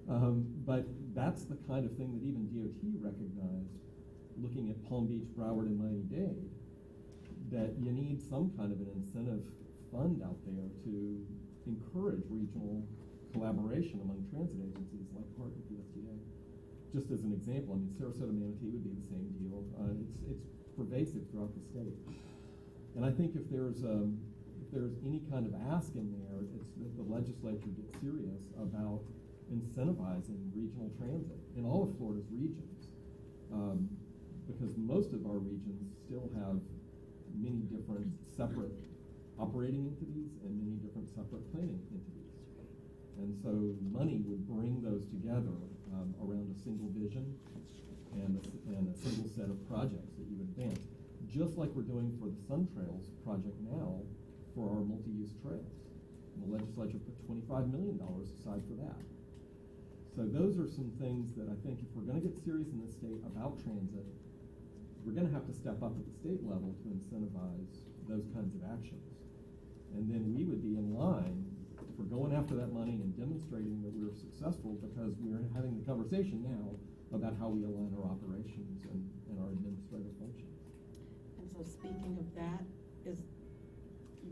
But that's the kind of thing that even DOT recognized looking at Palm Beach, Broward, and Miami-Dade, that you need some kind of an incentive fund out there to encourage regional collaboration among transit agencies like Hart and PSTA. just as an example, I mean, Sarasota Manatee would be the same deal. It's pervasive throughout the state. And I think if there's any kind of ask in there, it's that the legislature gets serious about incentivizing regional transit in all of Florida's regions. Because most of our regions still have many different separate operating entities and many different separate planning entities. And so money would bring those together around a single vision and a single set of projects that you advance, just like we're doing for the Sun Trails project now for our multi-use trails. And the legislature put $25 million aside for that. So those are some things that I think if we're going to get serious in this state about transit, we're going to have to step up at the state level to incentivize those kinds of actions. And then we would be in line for going after that money and demonstrating that we're successful because we're having the conversation now about how we align our operations and our administrative functions. And so speaking of that, is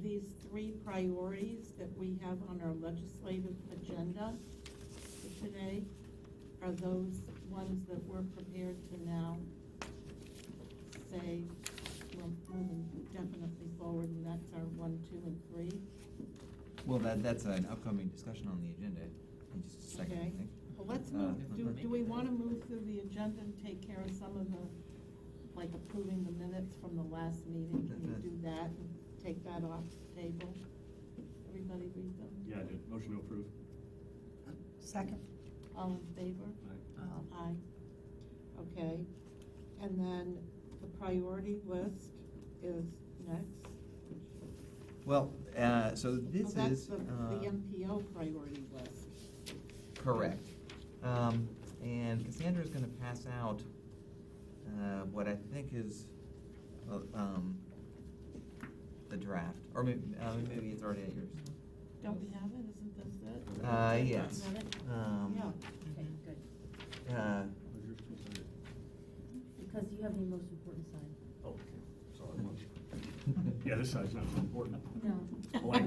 these 3 priorities that we have on our legislative agenda for today, are those ones that we're prepared to now say we're moving definitely forward, and that's our 1, 2, and 3? Well, that's an upcoming discussion on the agenda in just a second, Okay. I think. Well, let's move, do we want to move through the agenda and take care of some of the, like approving the minutes from the last meeting? Can we do that and take that off the table? Everybody read them? Yeah, I did. Motion to approve. Second. All in favor? Aye. Aye. Okay. And then the priority list is next. Well, so this Oh, that's is. the MPO priority list. Correct. And Cassandra's gonna pass out, what I think is, the draft, or maybe it's already at yours. Don't we have it? Isn't this it? Yes. Isn't that it? Yeah. Okay, good. Was yours two-sided? Because you have the most important sign. Oh, okay. Sorry. Yeah, this side's not so important. No. Oh, I-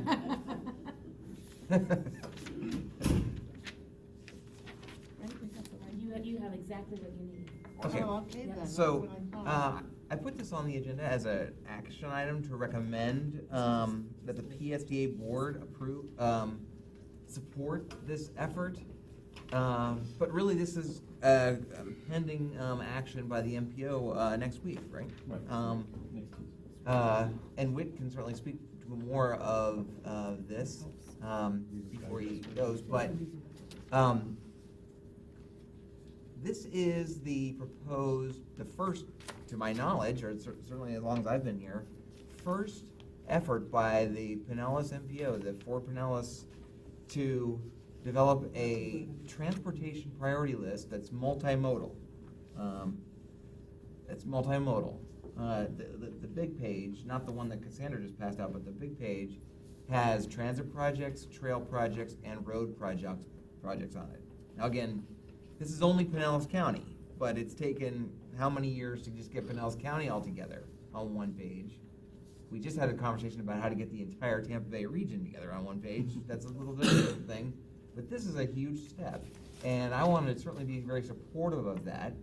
Right, we got the right. You have exactly what you need. Okay. Oh, okay then. That's So, what I thought. I put this on the agenda as an action item to recommend, that the PSTA board support this effort. But really, this is, pending, action by the MPO, next week, right? Right. Next Tuesday. And Whit can certainly speak to more of, this, before he goes, but, this is the first, to my knowledge, or certainly as long as I've been here, first effort by the Pinellas MPO, the Fort Pinellas, to develop a transportation priority list that's multimodal. The big page, not the one that Cassandra just passed out, but the big page has transit projects, trail projects, and road projects on it. Now again, this is only Pinellas County, but it's taken how many years to just get Pinellas County all together on one page? We just had a conversation about how to get the entire Tampa Bay region together on one page. That's a little different thing, but this is a huge step, and I want to certainly be very supportive of that.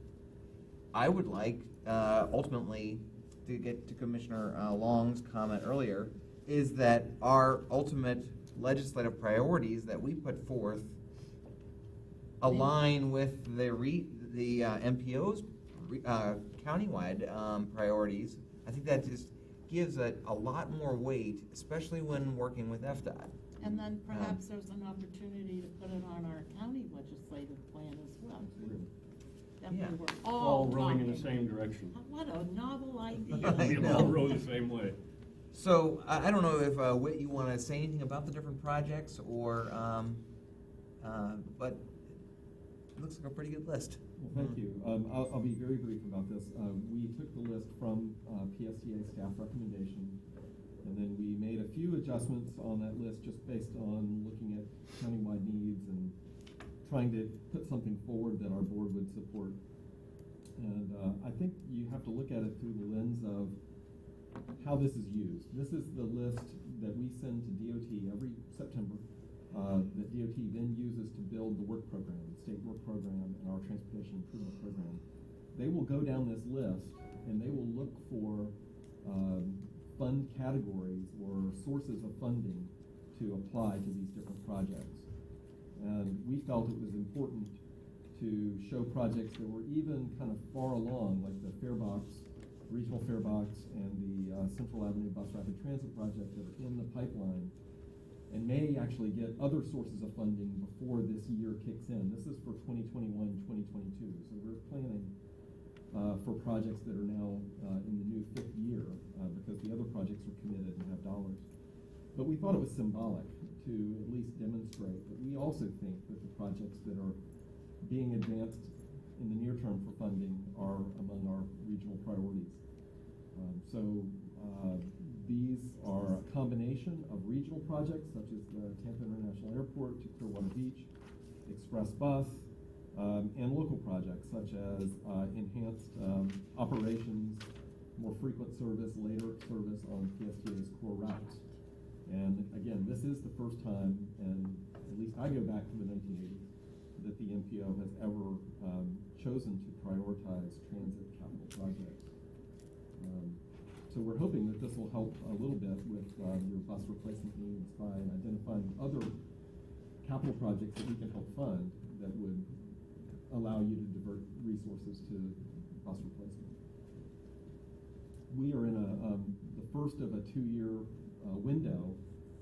I would like, ultimately, to get to Commissioner Long's comment earlier, is that our ultimate legislative priorities that we put forth align with the MPO's countywide priorities. I think that just gives it a lot more weight, especially when working with FDOT. And then perhaps there's an opportunity to put it on our county legislative plan as well. That we Yeah. were All rowing in the talking. same direction. What a novel I idea. We all row the same way. So, I don't know if, Whit, you want to say anything about the different projects, or, but it looks like a pretty good list. Well, thank you. I'll be very brief about this. We took the list from PSTA staff recommendation, and then we made a few adjustments on that list just based on looking at countywide needs and trying to put something forward that our board would support. And I think you have to look at it through the lens of how this is used. This is the list that we send to DOT every September. that DOT then uses to build the work program, the state work program, and our transportation improvement program. They will go down this list and they will look for fund categories or sources of funding to apply to these different projects. And we felt it was important to show projects that were even kind of far along, like the Farebox, regional Farebox, and the Central Avenue Bus Rapid Transit project that are in the pipeline, and may actually get other sources of funding before this year kicks in. This is for 2021-2022, so we're planning for projects that are now in the new fifth year because the other projects are committed and have dollars. But we thought it was symbolic to at least demonstrate that we also think that the projects that are being advanced in the near term for funding are among our regional priorities. These are a combination of regional projects such as the Tampa International Airport to Clearwater Beach, Express Bus, and local projects such as enhanced operations, more frequent service, later service on PSTA's core routes. And again, this is the first time, and at least I go back to the 1980s, that the MPO has ever chosen to prioritize transit capital projects. So we're hoping that this will help a little bit with your bus replacement needs by identifying other capital projects that we can help fund that would allow you to divert resources to bus replacement. We are in the first of a 2-year window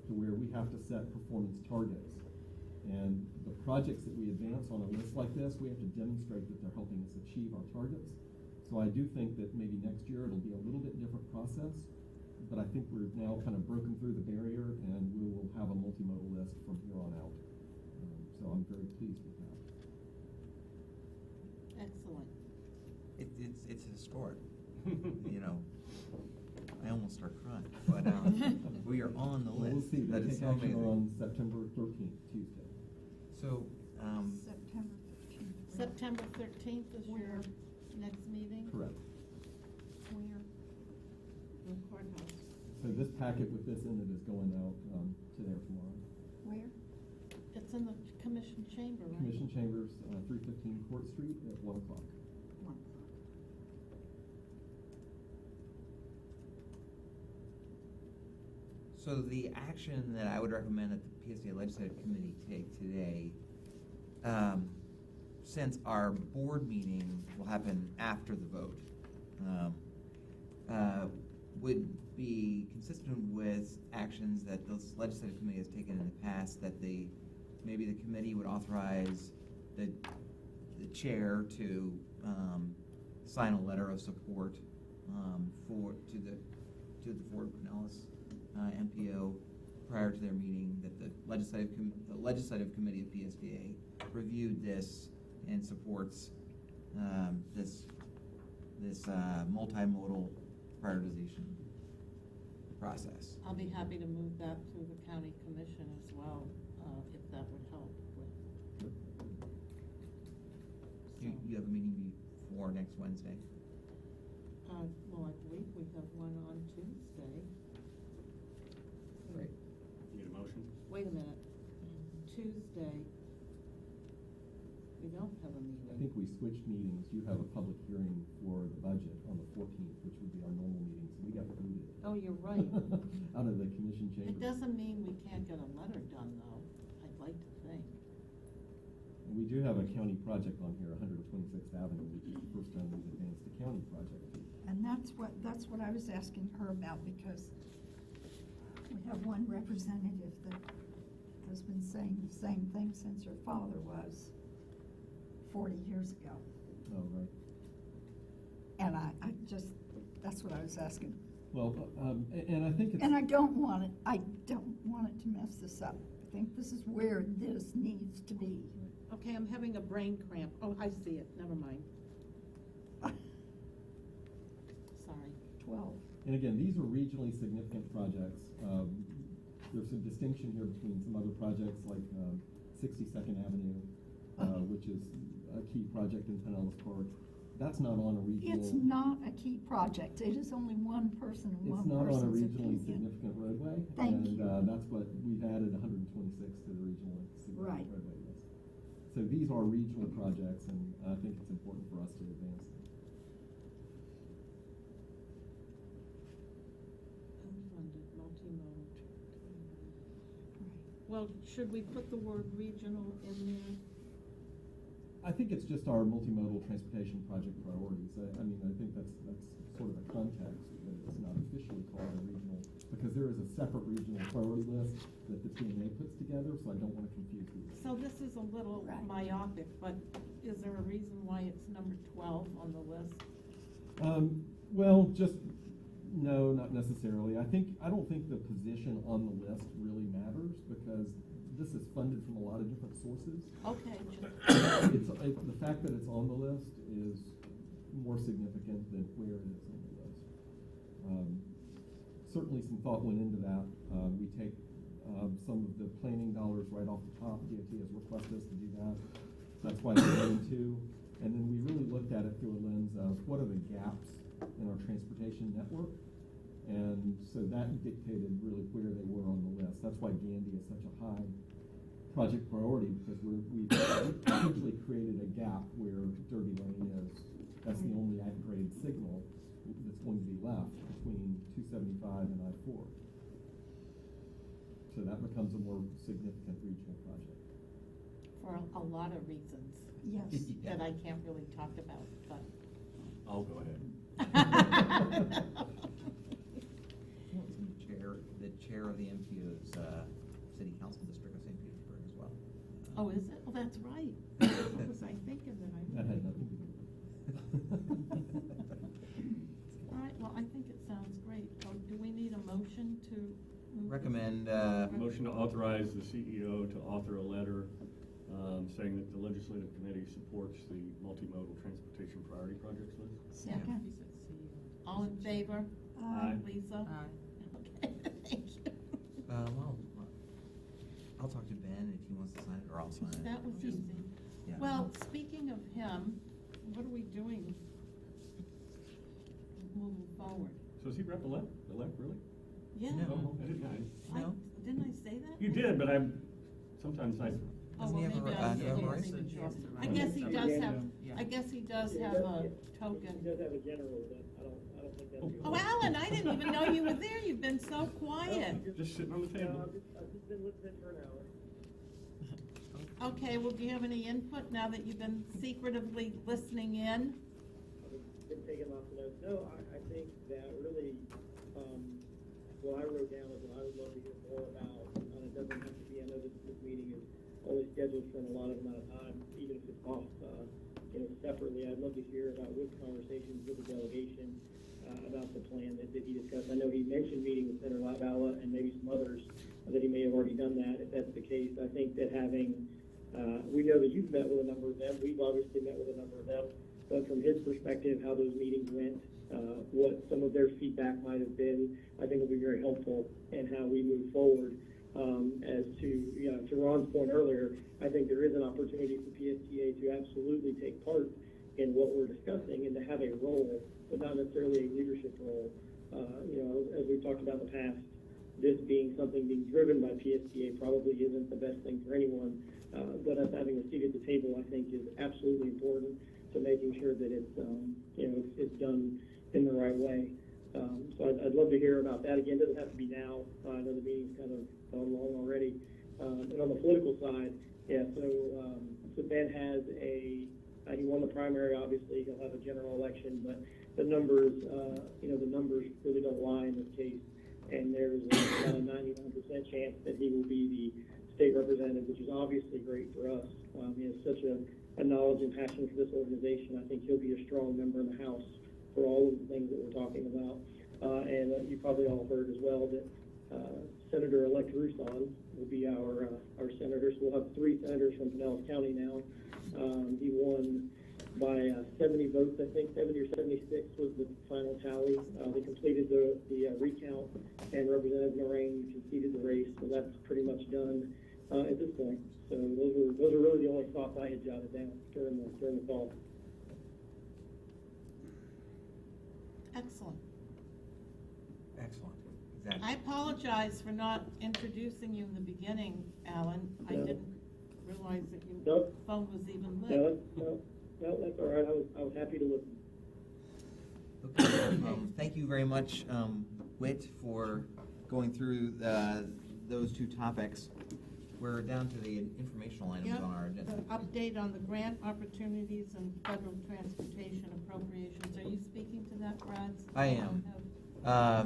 to where we have to set performance targets. And the projects that we advance on a list like this, we have to demonstrate that they're helping us achieve our targets. So I do think that maybe next year it'll be a little bit different process, but I think we're now kind of broken through the barrier and we will have a multimodal list from here on out. So I'm very pleased with that. Excellent. It's historic. You know, I almost start crying, but we are on the Well, list. we'll see. They That is take so action amazing. on September 13th, Tuesday. So, September 15th. September 13th is your next meeting? Correct. Where? In the courthouse. So this packet with this in it is going out today or tomorrow. Where? It's in the commission chamber, right? Commission Chambers, 315 Court Street at 1 o'clock. 1 o'clock. so the action that I would recommend that the PSTA Legislative Committee take today, since our board meeting will happen after the vote, would be consistent with actions that the Legislative Committee has taken in the past, that maybe the committee would authorize the chair to sign a letter of support to the Fort Pinellas MPO prior to their meeting, that the legislative committee of PSTA reviewed this and supports this multimodal prioritization process. I'll be happy to move that through the county commission as well, if that would help with. You have a meeting before next Wednesday? Well, I believe we have one on Tuesday. Great. Need a motion? Wait a minute. Tuesday, we don't have a meeting. I think we switched meetings. You have a public hearing for the budget on the 14th, which would be our normal meeting, so we got booted. Oh, you're right. Out of the commission chamber. It doesn't mean we can't get a letter done, though, I'd like to think. And we do have a county project on here, 126th Avenue, which is the first time we've advanced a county project. And that's what I was asking her about, because we have one representative that has been saying the same thing since her father was 40 years ago. Oh, right. And I just, that's what I was asking. Well, and I think it's. And I don't want it to mess this up. I think this is where this needs to be. Okay, I'm having a brain cramp. Oh, I see it, never mind. Sorry. 12. And again, these are regionally significant projects. There's some distinction here between some other projects like 62nd Avenue, which is a key project in Pinellas Park. That's not on a regional. It's not a key project. It is only one person and one It's not on a person's regionally opinion. significant roadway. Thank and, you. that's what, we've added 126 to the regional Right. roadway list. So these are regional projects, and I think it's important for us to advance them. Unfunded, multimodal. Well, should we put the word regional in there? I think it's just our multimodal transportation project priorities. I mean, I think that's sort of a context, that it's not officially called a regional, because there is a separate regional priority list that the PMA puts together, so I don't want to confuse these. So this is a little Right. myopic, but is there a reason why it's number 12 on the list? Well, just, no, not necessarily. I don't think the position on the list really matters, because this is funded from a lot of different sources. Okay, The fact that it's on the list is more significant than where it is on the list. Certainly some thought went into that. We take some of the planning dollars right off the top. DOT has requested us to do that. That's why we're going to. And then we really looked at it through a lens of what are the gaps in our transportation network. And so that dictated really where they were on the list. That's why Gandy is such a high project priority, because we've essentially created a gap where Derby Lane is. That's the only at-grade signal that's going to be left between 275 and I-4. So that becomes a more significant regional project. for a lot of reasons Yes. that I can't really talk about, but. I'll go ahead. The chair of the MPO's City Council District of St. Petersburg as well. Oh, is it? Well, that's right. What was I thinking that I? That had nothing to do with it. All right, well, I think it sounds great. So do we need a motion to? move this? Recommend, Motion to authorize the CEO to author a letter saying that the legislative committee supports the multimodal transportation priority projects list. Second. He said see you. All in favor? Aye. Lisa? Aye. Okay, thank you. well, I'll talk to Ben if he wants to sign it, or I'll sign it. That was easy. Yeah. Well, speaking of him, what are we doing moving forward? So is he rep-elect, really? Yeah. Oh, I didn't know. No. Didn't I say that? You did, but sometimes I, Oh, Doesn't well, he have a maybe ra- I do you have a wasn't race? even sure. Yes, the I race. guess he does have, Yeah. I guess he does He have does a get- token. He does have a general, but I don't think that's. Oh, Alan, I didn't even know you were there. You've been so quiet. just sitting on the No, table. I've just been listening for an hour. Okay, well, do you have any input now that you've been secretively listening in? I've been taking lots of notes. No, I think that really, what I wrote down is what I would love to hear more about. It doesn't have to be, I know this meeting is only scheduled for a lot of amount of time, even if it's off, separately. I'd love to hear about Wood's conversations with the delegation, about the plan that he discussed. I know he mentioned meeting with Senator LaValla and maybe some others, that he may have already done that. If that's the case, I think that having, we know that you've met with a number of them. We've obviously met with a number of them. But from his perspective, how those meetings went, what some of their feedback might have been, I think will be very helpful in how we move forward. As to Ron's point earlier, I think there is an opportunity for PSTA to absolutely take part in what we're discussing and to have a role, but not necessarily a leadership role. As we've talked about in the past, this being something being driven by PSTA probably isn't the best thing for anyone. But us having a seat at the table, I think, is absolutely important to making sure that it's done in the right way. So I'd love to hear about that. Again, it doesn't have to be now. I know the meeting's kind of gone long already. And on the political side, so Ben has he won the primary, obviously. He'll have a general election, but the numbers really don't lie in this case. And there's about a 99% chance that he will be the state representative, which is obviously great for us. He has such a knowledge and passion for this organization. I think he'll be a strong member in the House for all of the things that we're talking about. And you probably all heard as well that Senator-elect Roussan will be our senator. So we'll have 3 senators from Pinellas County now. He won by 70 votes, I think. 70 or 76 was the final tally. They completed the recount, and Representative Moraine conceded the race, so that's pretty much done at this point. So those are really the only thoughts I had jotted down during the call. Excellent. Excellent. Exactly. I apologize for not introducing you in the beginning, Alan. I No. didn't realize that your Nope. phone was even No, lit. no, that's all right. I was happy to listen. Okay, thank you very much, Whit, for going through those two topics. We're down to the informational items Yep, on our agenda. the update on the grant opportunities and federal transportation appropriations. Are you speaking to that, Brad? I am.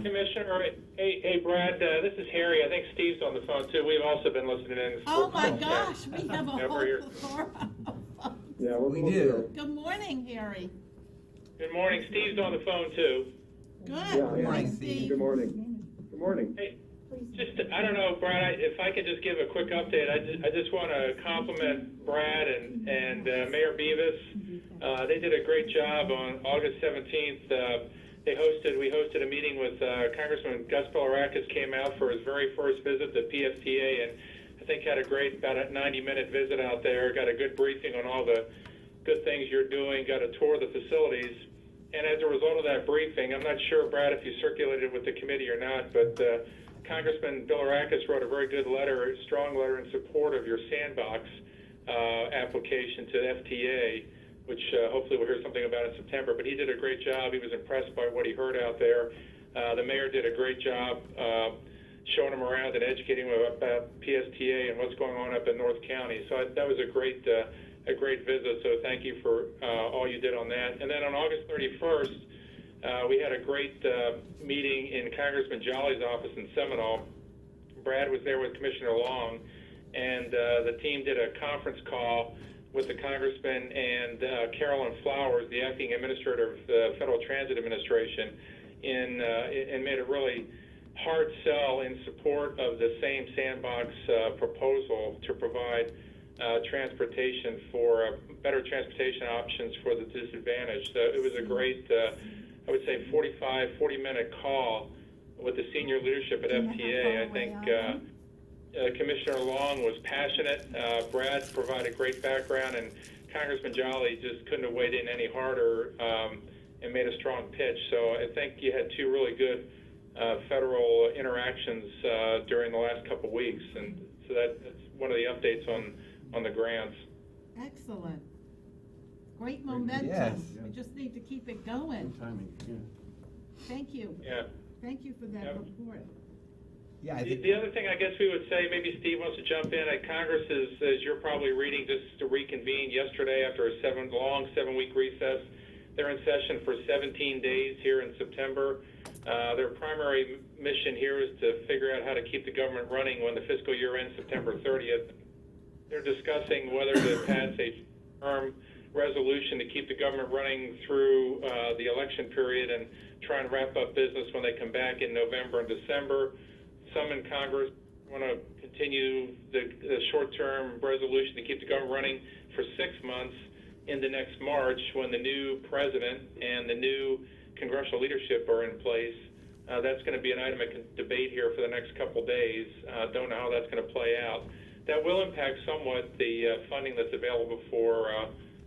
Commissioner, hey Brad, this is Harry. I think Steve's on the phone too. We've also been listening in. Oh my Oh. gosh, we have a Over whole here. plethora of folks. Yeah, we're We both do. here. Good morning, Harry. Good morning. Steve's on the phone too. Good. Yeah, Morning, Morning, Steve. Steve. Good morning. Good morning. Hey, I don't know, Brad, if I could just give a quick update. I just want to compliment Brad and Mayor Beavis. They did a great job on August 17th. We hosted a meeting with Congressman Gus Bilirakis, came out for his very first visit to PSTA, and I think had about a 90-minute visit out there, got a good briefing on all the good things you're doing, got a tour of the facilities. And as a result of that briefing, I'm not sure, Brad, if you circulated with the committee or not, but Congressman Bilirakis wrote a very good letter, a strong letter in support of your sandbox application to FTA, which hopefully we'll hear something about in September. But he did a great job. He was impressed by what he heard out there. The mayor did a great job showing him around and educating him about PSTA and what's going on up in North County. So that was a great visit. So thank you for all you did on that. And then on August 31st, we had a great meeting in Congressman Jolly's office in Seminole. Brad was there with Commissioner Long, and the team did a conference call with the congressman and Carolyn Flowers, the acting administrator of the Federal Transit Administration, and made a really hard sell in support of the same sandbox proposal to provide transportation for better transportation options for the disadvantaged. It was a great, I would say, 40-minute call with the senior leadership at FTA. I think Commissioner Long was passionate. Brad provided great background, and Congressman Jolly just couldn't have weighed in any harder and made a strong pitch. So I think you had two really good federal interactions during the last couple weeks, and so that's one of the updates on the grants. Excellent. Great momentum. Yes. We just need to keep it going. Good timing, yeah. Thank you. Yeah. Thank you for that Yep. report. Yeah, I think. The other thing I guess we would say, maybe Steve wants to jump in, Congress is, as you're probably reading, just to reconvene yesterday after a long 7-week recess. They're in session for 17 days here in September. Their primary mission here is to figure out how to keep the government running when the fiscal year ends September 30th. They're discussing whether to pass a term resolution to keep the government running through the election period and try and wrap up business when they come back in November and December. Some in Congress want to continue the short-term resolution to keep the government running for 6 months into next March when the new president and the new congressional leadership are in place. That's going to be an item of debate here for the next couple days. Don't know how that's going to play out. That will impact somewhat the funding that's available for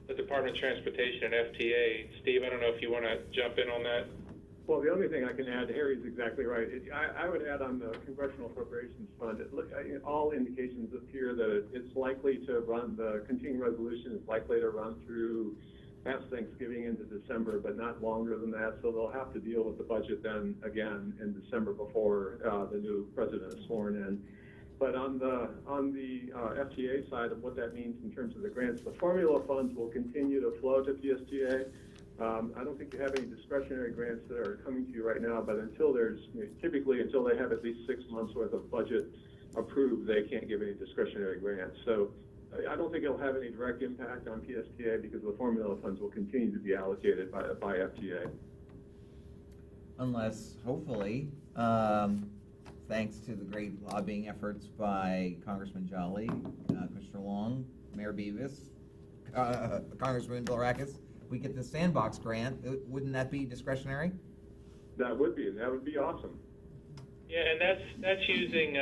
the Department of Transportation and FTA. Steve, I don't know if you want to jump in on that. Well, the only thing I can add, Harry's exactly right. I would add on the Congressional Appropriations Fund, all indications appear that it's likely to run, the continuing resolution is likely to run through past Thanksgiving into December, but not longer than that. So they'll have to deal with the budget then again in December before the new president is sworn in. But on the FTA side of what that means in terms of the grants, the formula funds will continue to flow to PSTA. I don't think you have any discretionary grants that are coming to you right now, but until typically until they have at least 6 months worth of budget approved, they can't give any discretionary grants. So I don't think it'll have any direct impact on PSTA because the formula funds will continue to be allocated by FTA. Unless, hopefully, thanks to the great lobbying efforts by Congressman Jolly, Commissioner Long, Mayor Beavis, Congressman Bilirakis, we get the sandbox grant. Wouldn't that be discretionary? That would be awesome. Yeah, and that's using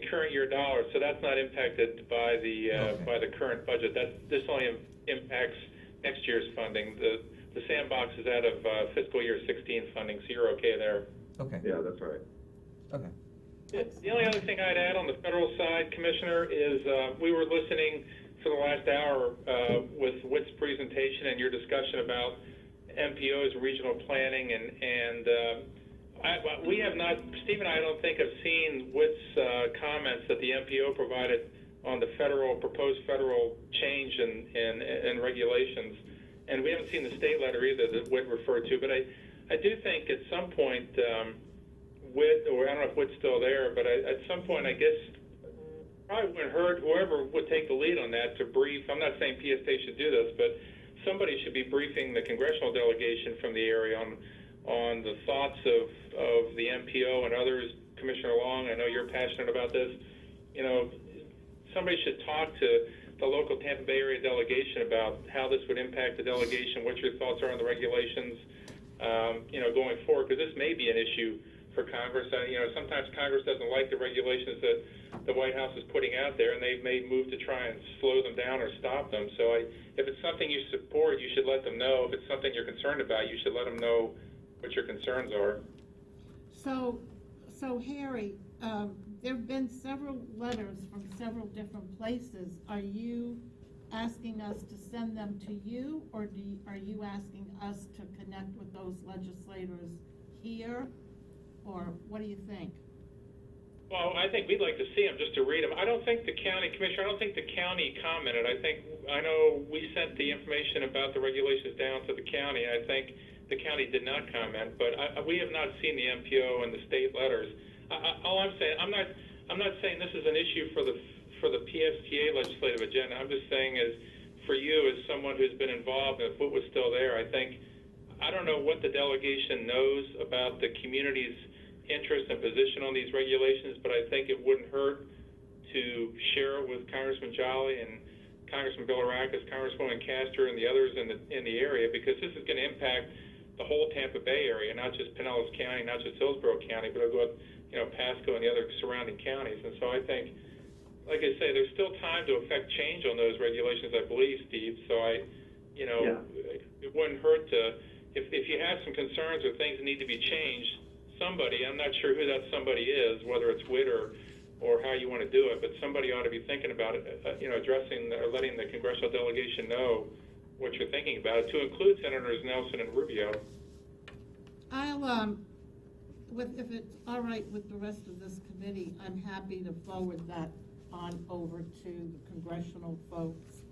current year dollars, so that's not impacted by the current budget. This only impacts next year's funding. The sandbox is out of fiscal year 16 funding, so you're okay there. Okay. Yeah, that's right. Okay. The only other thing I'd add on the federal side, Commissioner, is we were listening for the last hour with Whit's presentation and your discussion about MPOs, regional planning, and we have not, Steve and I don't think have seen Whit's comments that the MPO provided on the proposed federal change in regulations. And we haven't seen the state letter either that Whit referred to, but I do think at some point, Whit, or I don't know if Whit's still there, but at some point, I guess, probably wouldn't hurt whoever would take the lead on that to brief. I'm not saying PSTA should do this, but somebody should be briefing the congressional delegation from the area on the thoughts of the MPO and others. Commissioner Long, I know you're passionate about this. You know, somebody should talk to the local Tampa Bay area delegation about how this would impact the delegation, what your thoughts are on the regulations, going forward, because this may be an issue for Congress. Sometimes Congress doesn't like the regulations that the White House is putting out there, and they may move to try and slow them down or stop them. So if it's something you support, you should let them know. If it's something you're concerned about, you should let them know what your concerns are. So Harry, there have been several letters from several different places. Are you asking us to send them to you, or are you asking us to connect with those legislators here, or what do you think? Well, I think we'd like to see them just to read them. I don't think the county commissioner, I don't think the county commented. I know we sent the information about the regulations down to the county, and I think the county did not comment, but we have not seen the MPO and the state letters. All I'm saying, I'm not saying this is an issue for the PSTA legislative agenda. I'm just saying, as for you, as someone who's been involved, and if Whit was still there, I don't know what the delegation knows about the community's interest and position on these regulations, but I think it wouldn't hurt to share it with Congressman Jolly and Congressman Bilirakis, Congresswoman Castor, and the others in the area, because this is going to impact the whole Tampa Bay area, not just Pinellas County, not just Hillsborough County, but it'll go up, Pasco and the other surrounding counties. And so I think, like I say, there's still time to affect change on those regulations, I believe, Steve. So it wouldn't hurt to, if you have some concerns or things that need to be changed, somebody, I'm not sure who that somebody is, whether it's Whit or how you want to do it, but somebody ought to be thinking about it, addressing or letting the congressional delegation know what you're thinking about it, to include Senators Nelson and Rubio. If it's all right with the rest of this committee, I'm happy to forward that on over to the congressional folks.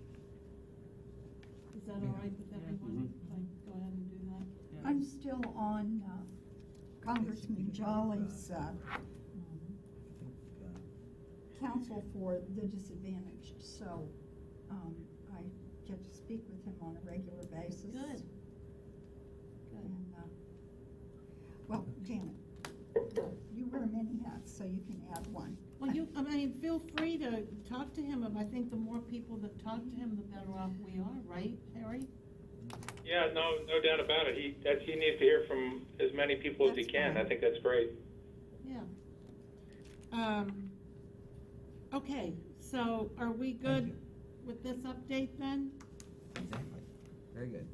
Is that all right with everyone? Go ahead and do that. Yeah. I'm still on Congressman Jolly's counsel for the disadvantaged, so I get to speak with him on a regular basis. Good. And, well, Janet, you wear many hats, so you can add one. Well, feel free to talk to him. I think the more people that talk to him, the better off we are, right, Harry? Yeah, no doubt about it. He needs to hear from as many people as he can. Fine. I think that's great. Yeah. Okay, so are we good with this update then? Exactly. Very good.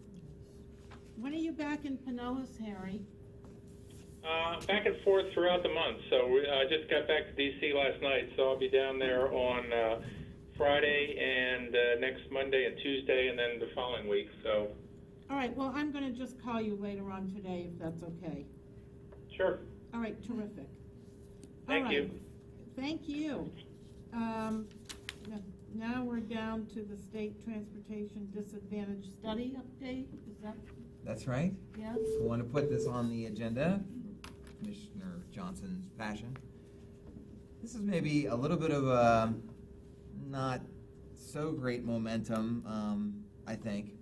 When are you back in Pinellas, Harry? Back and forth throughout the month. So I just got back to D.C. last night, so I'll be down there on Friday and next Monday and Tuesday, and then the following week. So. All right, well, I'm going to just call you later on today, if that's okay. Sure. All right, terrific. Thank you. Thank you. Now we're down to the State Transportation Disadvantage Study update. Is that? That's right. Yes. I want to put this on the agenda. Commissioner Johnson's passion. This is maybe a little bit of a not so great momentum, I think.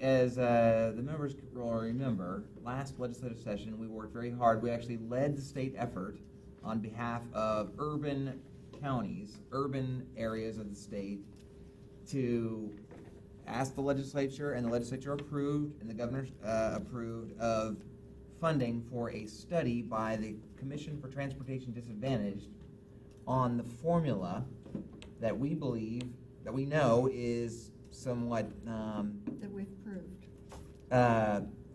As the members will remember, last legislative session we worked very hard. We actually led the state effort on behalf of urban counties, urban areas of the state, to ask the legislature, and the legislature approved, and the governor approved of funding for a study by the Commission for Transportation Disadvantaged on the formula that we believe, that we know is somewhat that we've proved.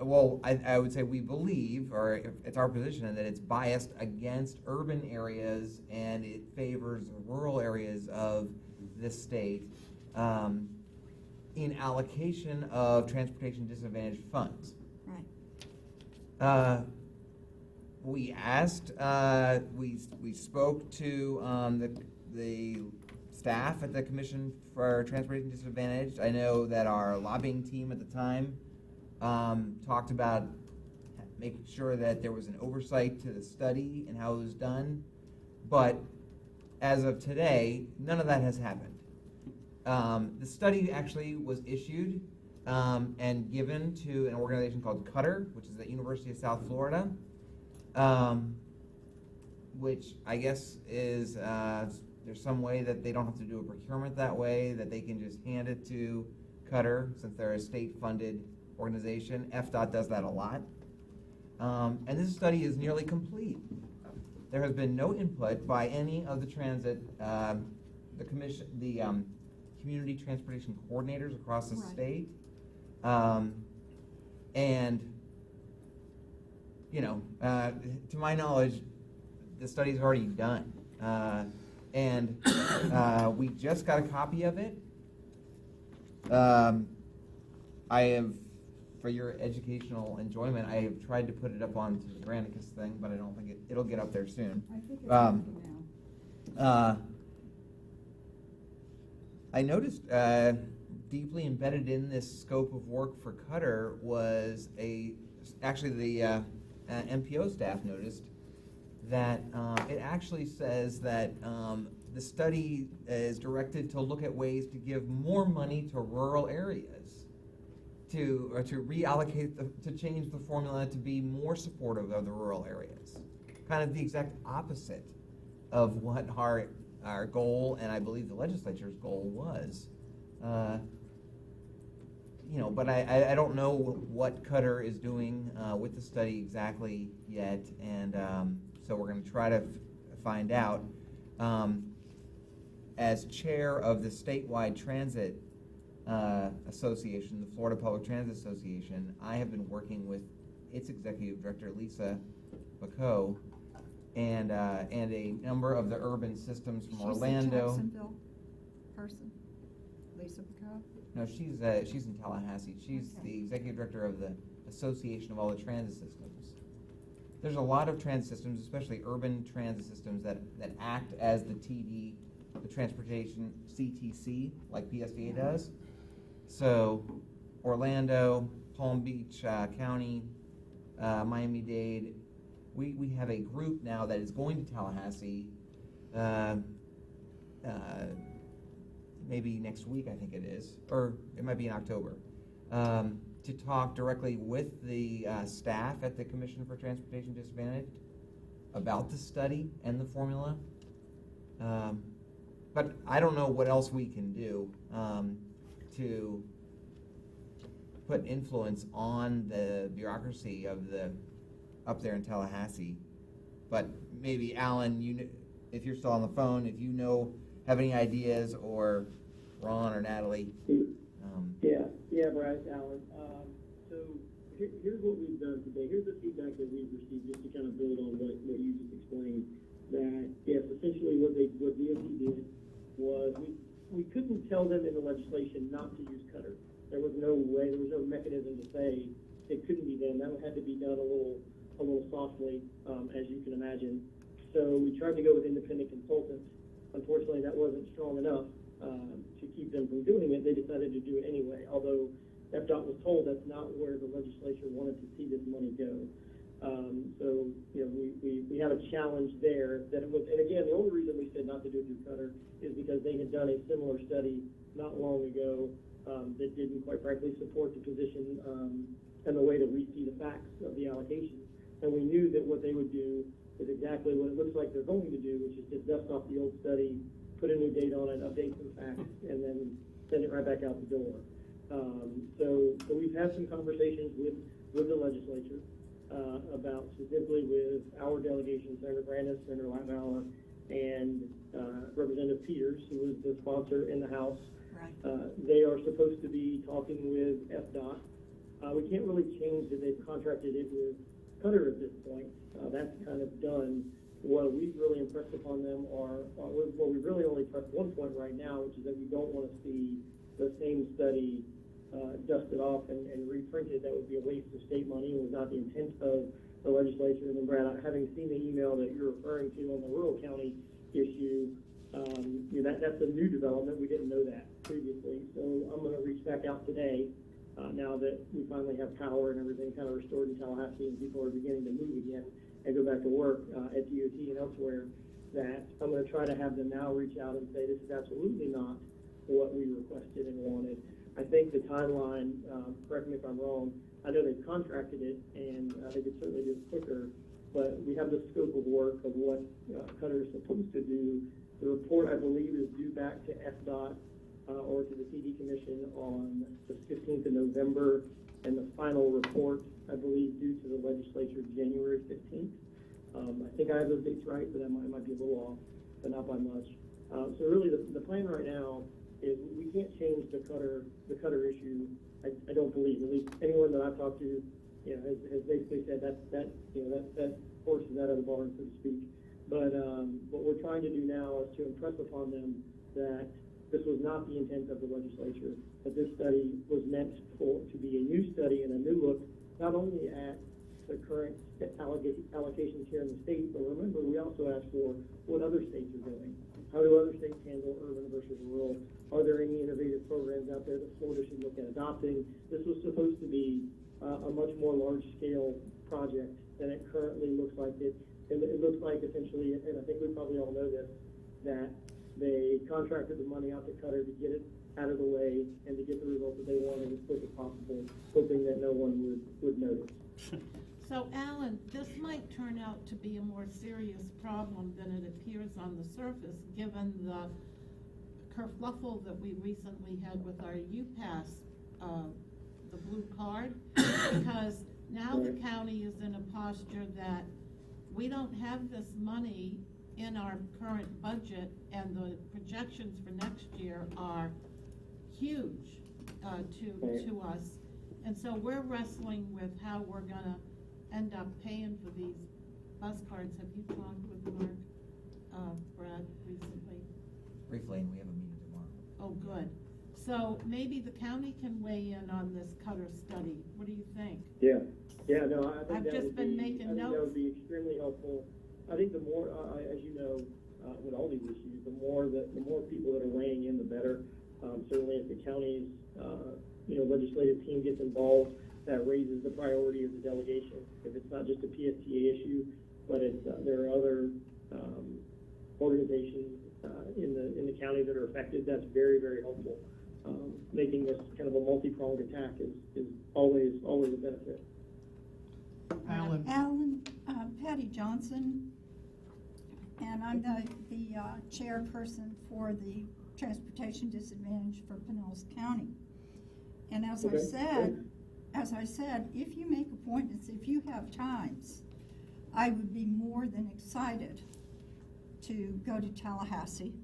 well, I would say we believe, or it's our position, that it's biased against urban areas and it favors rural areas of this state in allocation of transportation disadvantaged funds. Right. We asked, we spoke to the staff at the Commission for Transportation Disadvantaged. I know that our lobbying team at the time talked about making sure that there was an oversight to the study and how it was done. But as of today, none of that has happened. The study actually was issued and given to an organization called Qatar, which is at University of South Florida, which I guess is there's some way that they don't have to do a procurement that way, that they can just hand it to Qatar since they're a state-funded organization. FDOT does that a lot. And this study is nearly complete. There has been no input by any of the transit, the commission, the community transportation coordinators across the state. And, you know, to my knowledge, the study's already done. And we just got a copy of it. I have, for your educational enjoyment, I have tried to put it up onto the Granicus thing, but I don't think it'll get up there soon. I think it's working now. I noticed deeply embedded in this scope of work for Qatar was actually the MPO staff noticed that it actually says that the study is directed to look at ways to give more money to rural areas, to reallocate, to change the formula to be more supportive of the rural areas. Kind of the exact opposite of what our goal, and I believe the legislature's goal was. You know, but I don't know what Qatar is doing with the study exactly yet, and so we're going to try to find out. As chair of the statewide transit association, the Florida Public Transit Association, I have been working with its executive director, Lisa Bacot, and a number of the urban systems from Orlando. She's the Jacksonville person, Lisa Bacot? No, she's in Tallahassee. She's the executive director of the Association of all the Transit Systems. There's a lot of transit systems, especially urban transit systems, that act as the TD, the transportation CTC, like PSTA does. So Orlando, Palm Beach County, Miami-Dade, we have a group now that is going to Tallahassee maybe next week, I think it is, or it might be in October, to talk directly with the staff at the Commission for Transportation Disadvantaged about the study and the formula. But I don't know what else we can do to put influence on the bureaucracy of up there in Tallahassee. But maybe Alan, if you're still on the phone, if you have any ideas, or Ron or Natalie. Yeah, Brad, Alan. So here's what we've done today. Here's the feedback that we've received, just to kind of build on what you just explained. That yes, essentially what DOT did was we couldn't tell them in the legislation not to use Qatar. There was no way, there was no mechanism to say it couldn't be done. That had to be done a little softly, as you can imagine. So we tried to go with independent consultants. Unfortunately, that wasn't strong enough to keep them from doing it. They decided to do it anyway, although FDOT was told that's not where the legislature wanted to see this money go. So, you know, we had a challenge there that it was, and again, the only reason we said not to do it through Qatar is because they had done a similar study not long ago that didn't, quite frankly, support the position and the way that we see the facts of the allocation. And we knew that what they would do is exactly what it looks like they're going to do, which is just dust off the old study, put a new date on it, update some facts, and then send it right back out the door. So we've had some conversations with the legislature about, specifically with our delegation, Senator Brandis, Senator Lightmauer, and Representative Peters, who was the sponsor in the House. Right. They are supposed to be talking with FDOT We can't really change that they've contracted it with Cutter at this point. That's kind of done. What we've really impressed upon them well, we really only pressed one point right now, which is that we don't want to see the same study dusted off and reprinted. That would be a waste of state money. It was not the intent of the legislature. And then, Brad, having seen the email that you're referring to on the rural county issue, that's a new development. We didn't know that previously. So I'm going to reach back out today, now that we finally have power and everything kind of restored in Tallahassee and people are beginning to move again and go back to work at DOT and elsewhere, that I'm going to try to have them now reach out and say this is absolutely not what we requested and wanted. I think the timeline, correct me if I'm wrong, I know they've contracted it and they could certainly do it quicker, but we have the scope of work of what Cutter is supposed to do. The report, I believe, is due back to FDOT or to the TD Commission on the 15th of November, and the final report, I believe, due to the legislature January 15th. I think I have those dates right, but that might be a little off, but not by much. So really, the plan right now is we can't change the Cutter issue. I don't believe, at least anyone that I've talked to, has basically said that horse is out of the barn, so to speak. But what we're trying to do now is to impress upon them that this was not the intent of the legislature, that this study was meant to be a new study and a new look, not only at the current allocations here in the state, but remember, we also asked for what other states are doing. How do other states handle urban versus rural? Are there any innovative programs out there that Florida should look at adopting? This was supposed to be a much more large-scale project than it currently looks like. It looks like, essentially, and I think we probably all know this, that they contracted the money out to Cutter to get it out of the way and to get the results that they wanted as quick as possible, hoping that no one would notice. So, Alan, this might turn out to be a more serious problem than it appears on the surface, given the kerfluffle that we recently had with our UPass, the blue card, because now the county is in a posture that we don't have this money in our current budget, and the projections for next year are huge to us. And so we're wrestling with how we're going to end up paying for these bus cards. Have you talked with Mark, Brad, recently? Briefly, and we have a meeting tomorrow. Oh, good. So maybe the county can weigh in on this Cutter study. What do you think? Yeah, no, I think I've that just would been be, making I think notes. that would be extremely helpful. I think the more, as you know, with all these issues, the more people that are weighing in, the better. Certainly, if the county's legislative team gets involved, that raises the priority of the delegation. If it's not just a PSTA issue, but there are other organizations in the county that are affected, that's very, very helpful. Making this kind of a multi-pronged attack is always a benefit. Alan, Patty Johnson, and I'm the chairperson for the Transportation Disadvantage for Pinellas County. And as I said, if you make appointments, if you have times, I would be more than excited to go to Tallahassee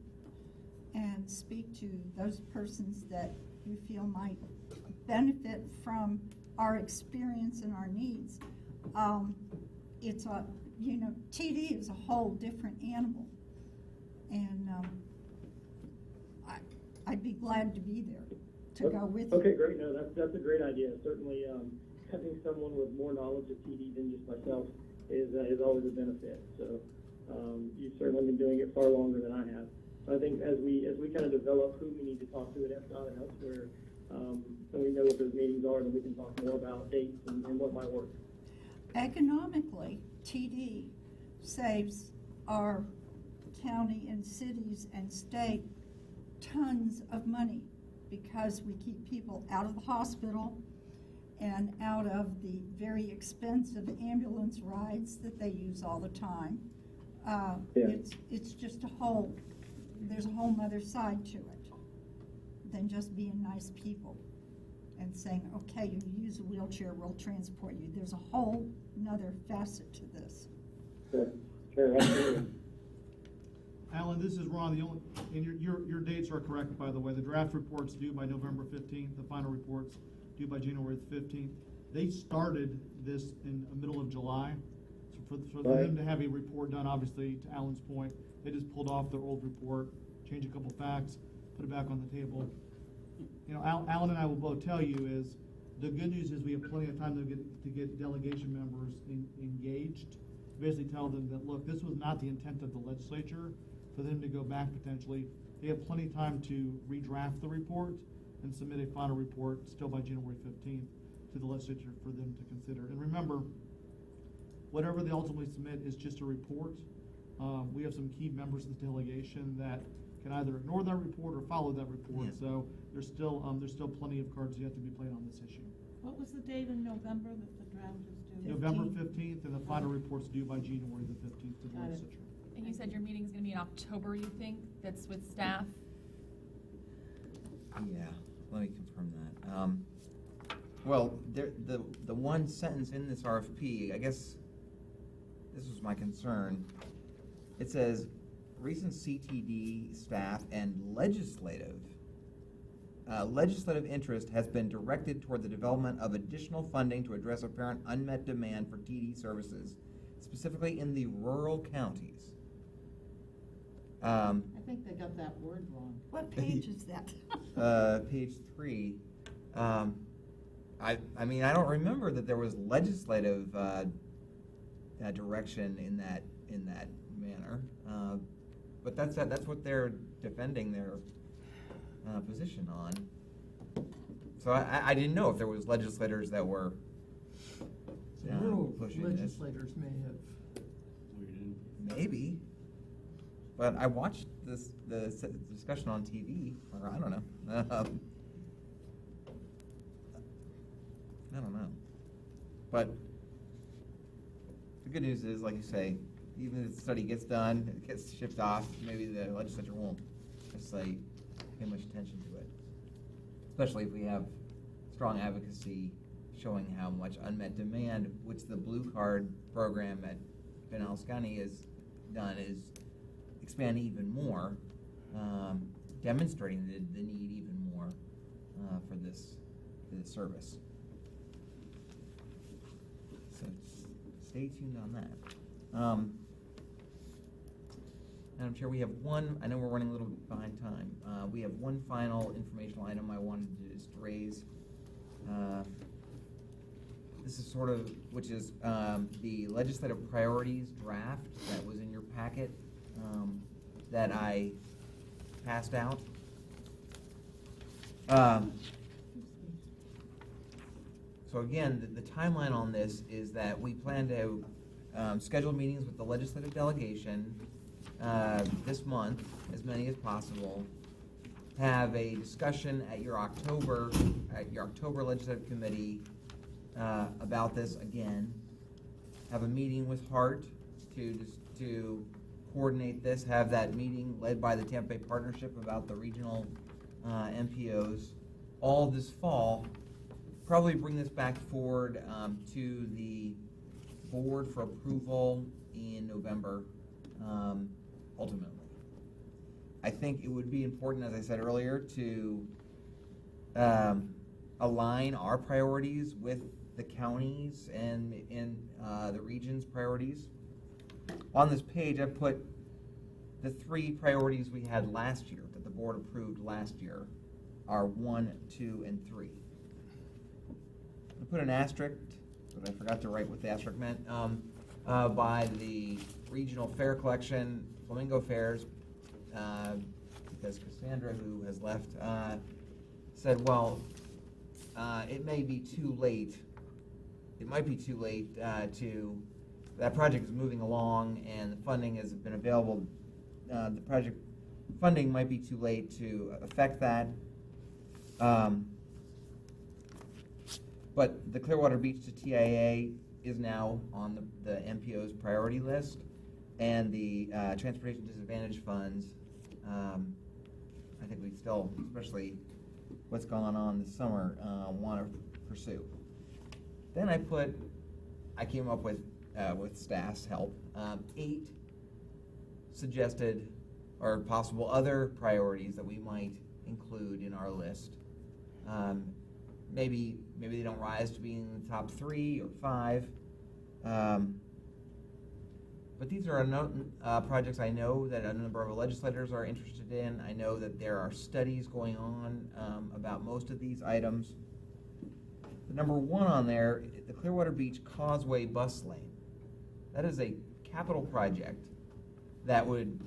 and speak to those persons that you feel might benefit from our experience and our needs. It's TD is a whole different animal, and I'd be glad to be there to go with you. Okay, great. No, that's a great idea. Certainly, having someone with more knowledge of TD than just myself is always a benefit. So you've certainly been doing it far longer than I have. I think as we kind of develop who we need to talk to at FDOT and elsewhere, and we know what those meetings are, then we can talk more about dates and what might work. Economically, TD saves our county and cities and state tons of money because we keep people out of the hospital and out of the very expensive ambulance rides that they use all the time. It's just there's a whole other side to it than just being nice people and saying, okay, you use a wheelchair, we'll transport you. There's a whole nother facet to this. Sure, absolutely. Alan, this is Ron. And your dates are correct, by the way. The draft report's due by November 15th. The final report's due by January 15th. They started this in the middle of July. So for Right. them to have a report done, obviously, to Alan's point, they just pulled off their old report, changed a couple facts, put it back on the table. You know, Alan and I will both tell you is, the good news is we have plenty of time to get delegation members engaged. Basically tell them that, look, this was not the intent of the legislature, for them to go back potentially. They have plenty of time to redraft the report and submit a final report still by January 15th to the legislature for them to consider. And remember, whatever they ultimately submit is just a report. We have some key members of the delegation that can either ignore that report or follow that report. Yeah. So there's still plenty of cards yet to be played on this issue. What was the date in November that the draft is due? November 15th, and the final report's due by January the 15th to the Got it. legislature. And you said your meeting's gonna be in October, you think? That's with staff? Yeah, let me confirm that. Well, the one sentence in this RFP, I guess this was my concern. It says, recent CTD staff and legislative interest has been directed toward the development of additional funding to address apparent unmet demand for TD services, specifically in the rural counties. I think they got that word wrong. What page is that? Page 3. I mean, I don't remember that there was legislative direction in that manner, but that's what they're defending their position on. So I didn't know if there was legislators that were Rural pushing this. legislators may have. Maybe, but I watched the discussion on TV, or I don't know. I don't know. But the good news is, like you say, even if the study gets done, it gets shipped off, maybe the legislature won't necessarily pay much attention to it. Especially if we have strong advocacy showing how much unmet demand, which the Blue Card program at Pinellas County has done, is expanding even more, demonstrating the need even more for this service. So stay tuned on that. Madam Chair, we have one, I know we're running a little behind time. We have one final informational item I wanted to just raise. This is sort of, which is the legislative priorities draft that was in your packet that I passed out. So again, the timeline on this is that we plan to schedule meetings with the legislative delegation this month, as many as possible. Have a discussion at your October legislative committee about this again. Have a meeting with Hart to coordinate this. Have that meeting led by the Tampa Bay Partnership about the regional MPOs all this fall. Probably bring this back forward to the board for approval in November, ultimately. I think it would be important, as I said earlier, to align our priorities with the counties and the region's priorities. On this page, I put the 3 priorities we had last year, that the board approved last year, are 1, 2, and 3. I put an asterisk, but I forgot to write what the asterisk meant, by the regional fair collection, Flamingo Fairs, because Cassandra, who has left, said, well, it may be too late. It might be too late that project is moving along and the funding has been available. The project funding might be too late to affect that. But the Clearwater Beach to TIA is now on the MPO's priority list, and the Transportation Disadvantage Funds, I think we still, especially what's going on this summer, want to pursue. Then I came up with staff's help, 8 suggested or possible other priorities that we might include in our list. maybe they don't rise to being in the top 3 or 5. But these are projects I know that a number of legislators are interested in. I know that there are studies going on about most of these items. The number 1 on there, the Clearwater Beach Causeway Bus Lane. That is a capital project that would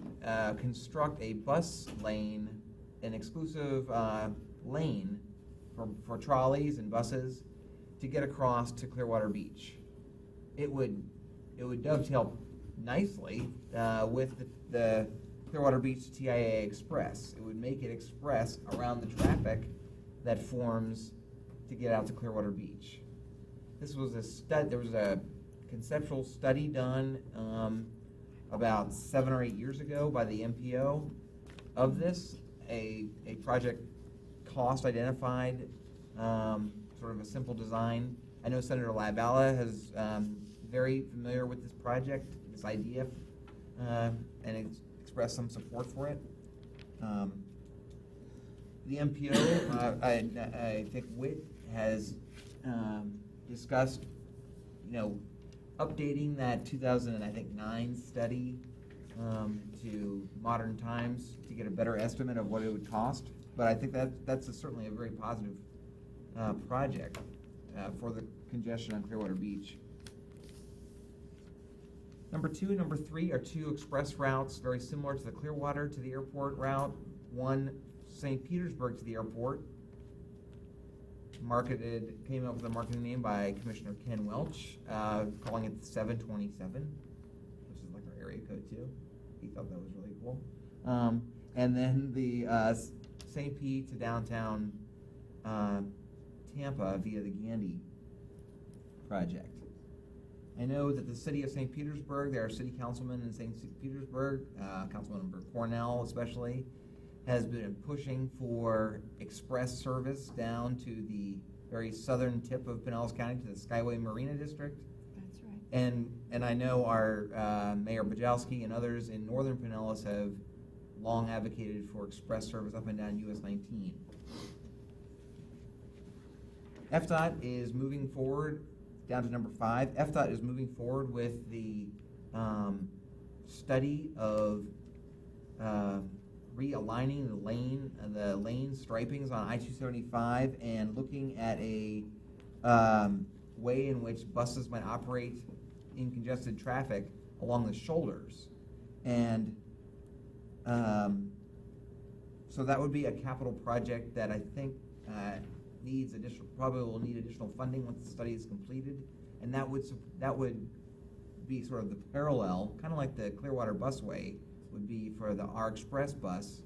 construct a bus lane, an exclusive lane for trolleys and buses to get across to Clearwater Beach. It would dovetail nicely with the Clearwater Beach TIA Express. It would make it express around the traffic that forms to get out to Clearwater Beach. This was there was a conceptual study done about 7 or 8 years ago by the MPO of this, a project cost identified, sort of a simple design. I know Senator Labella has very familiar with this project, this idea, and expressed some support for it. The MPO, I think WIT has discussed, updating that 2009 study to modern times to get a better estimate of what it would cost. But I think that's certainly a very positive project for the congestion on Clearwater Beach. Number 2 and number 3 are 2 express routes, very similar to the Clearwater to the airport route. One, St. Petersburg to the airport, came up with a marketing name by Commissioner Ken Welch, calling it 727, which is like our area code too. He thought that was really cool. And then the St. Pete to downtown Tampa via the Gandy project. I know that the city of St. Petersburg, there are city councilmen in St. Petersburg, Councilmember Cornell especially, has been pushing for express service down to the very southern tip of Pinellas County to the Skyway Marina District. That's right. And I know our Mayor Bajowski and others in northern Pinellas have long advocated for express service up and down US 19. FDOT is moving forward, down to number 5. FDOT is moving forward with the study of realigning the lane stripings on I-275 and looking at a way in which buses might operate in congested traffic along the shoulders. And so that would be a capital project that I think probably will need additional funding once the study is completed, and that would be sort of the parallel, kind of like the Clearwater Busway would be for our express bus.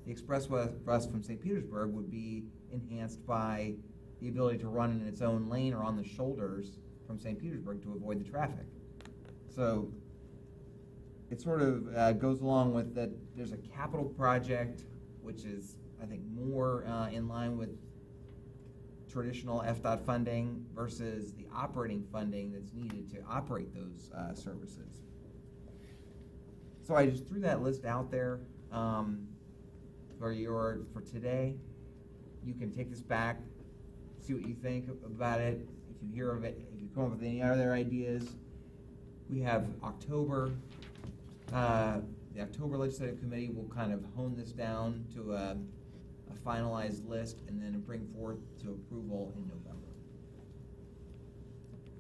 The express bus from St. Petersburg would be enhanced by the ability to run in its own lane or on the shoulders from St. Petersburg to avoid the traffic. So it sort of goes along with that. There's a capital project, which is, I think, more in line with traditional FDOT funding versus the operating funding that's needed to operate those services. So I just threw that list out there for today. You can take this back, see what you think about it. If you hear of it, if you come up with any other ideas, we have October. The October Legislative Committee will kind of hone this down to a finalized list and then bring forth to approval in November.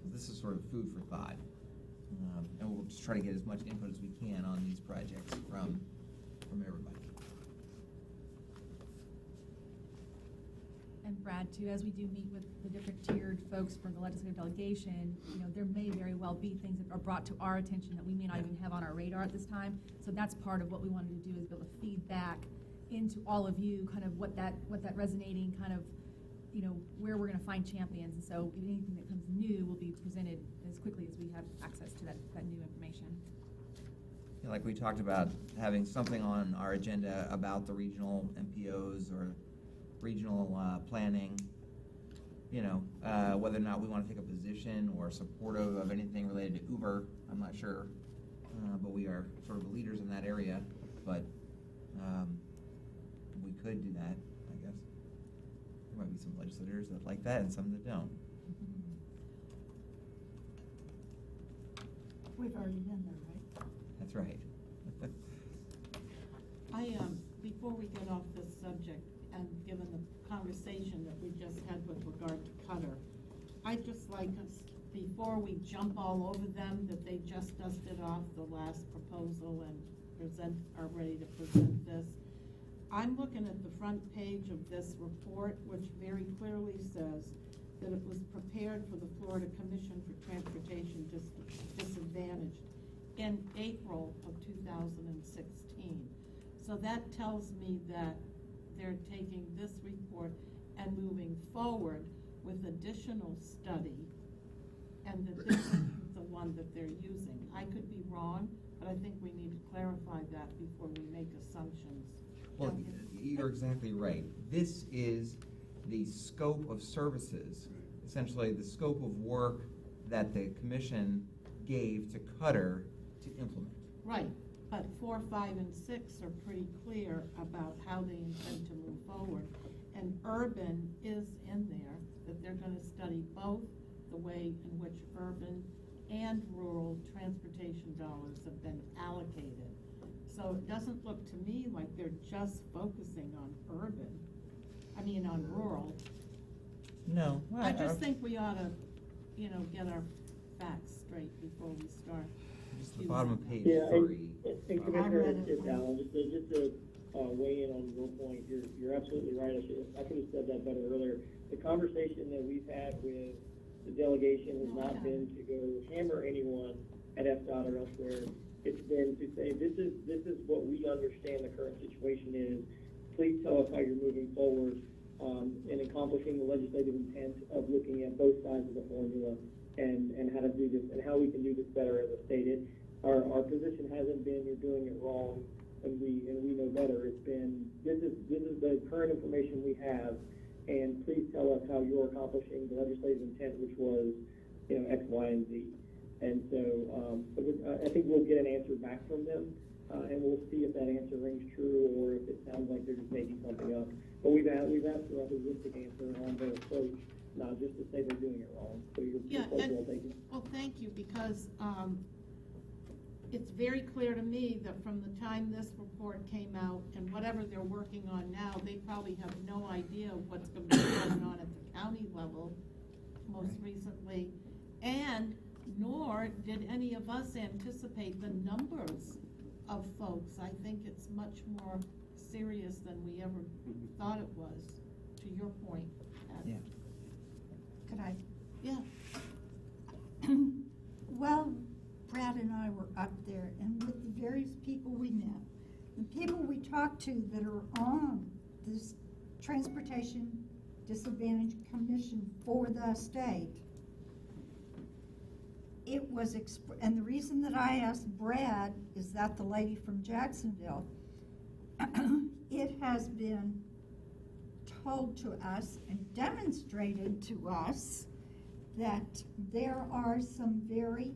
So this is sort of food for thought. And we'll just try to get as much input as we can on these projects from everybody. And Brad, too, as we do meet with the different tiered folks from the legislative delegation, there may very well be things that are brought to our attention that we may not even have on our radar at this time. So that's part of what we wanted to do, is be able to feed back into all of you kind of what that resonating kind of, where we're going to find champions. And so anything that comes new will be presented as quickly as we have access to that new information. Yeah, like we talked about having something on our agenda about the regional MPOs or regional planning, whether or not we want to take a position or supportive of anything related to Uber, I'm not sure. But we are sort of leaders in that area, but we could do that, I guess. There might be some legislators that like that and some that don't. We've already been there, right? That's right. Before we get off this subject, and given the conversation that we just had with regard to Cutter, I'd just like us, before we jump all over them, that they just dusted off the last proposal and are ready to present this. I'm looking at the front page of this report, which very clearly says that it was prepared for the Florida Commission for Transportation Disadvantaged in April of 2016. So that tells me that they're taking this report and moving forward with additional study, and that this is the one that they're using. I could be wrong, but I think we need to clarify that before we make assumptions. Well, you're exactly right. This is the scope of services, essentially the scope of work that the commission gave to Cutter to implement. Right, but 4, 5, and 6 are pretty clear about how they intend to move forward. And urban is in there, that they're gonna study both the way in which urban and rural transportation dollars have been allocated. So it doesn't look to me like they're just focusing on on rural. No. I just think we ought to, get our facts straight before we start. Just the bottom of page Yeah, 3. and Commissioner, it's Alan, just to weigh in on your point, you're absolutely right. I could have said that better earlier. The conversation that we've had with the delegation has not been to go hammer anyone at FDOT or elsewhere. It's been to say, this is what we understand the current situation is. Please tell us how you're moving forward in accomplishing the legislative intent of looking at both sides of the formula and how to do this and how we can do this better, as I stated. Our position hasn't been you're doing it wrong and we know better. It's been this is the current information we have, and please tell us how you're accomplishing the legislative intent, which was X, Y, and Z. And so I think we'll get an answer back from them, and we'll see if that answer rings true or if it sounds like they're just making something up. But we've asked for a holistic answer on their approach, not just to say they're doing it wrong. So you're well taken. Well, thank you, because it's very clear to me that from the time this report came out and whatever they're working on now, they probably have no idea what's going to be going on at the county level most recently, and nor did any of us anticipate the numbers of folks. I think it's much more serious than we ever thought it was, to your point, Patty. Yeah. Could I? Yeah. Well, Brad and I were up there, and with the various people we met, the people we talked to that are on this Transportation Disadvantage Commission for the state, it was, and the reason that I asked Brad is that the lady from Jacksonville, it has been told to us and demonstrated to us that there are some very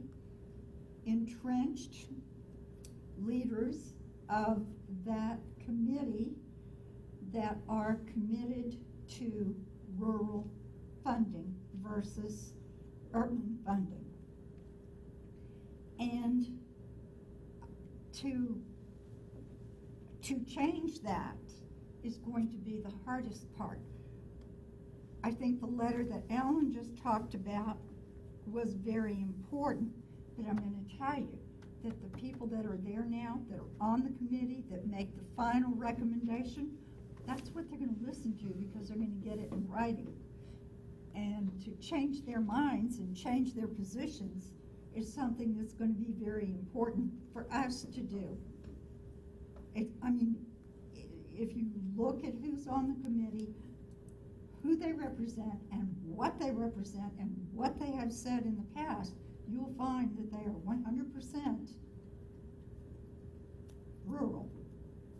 entrenched leaders of that committee that are committed to rural funding versus urban funding. And to change that is going to be the hardest part. I think the letter that Alan just talked about was very important, but I'm going to tell you that the people that are there now, that are on the committee, that make the final recommendation, that's what they're going to listen to, because they're going to get it in writing. And to change their minds and change their positions is something that's going to be very important for us to do. If you look at who's on the committee, who they represent, and what they represent, and what they have said in the past, you'll find that they are 100% rural.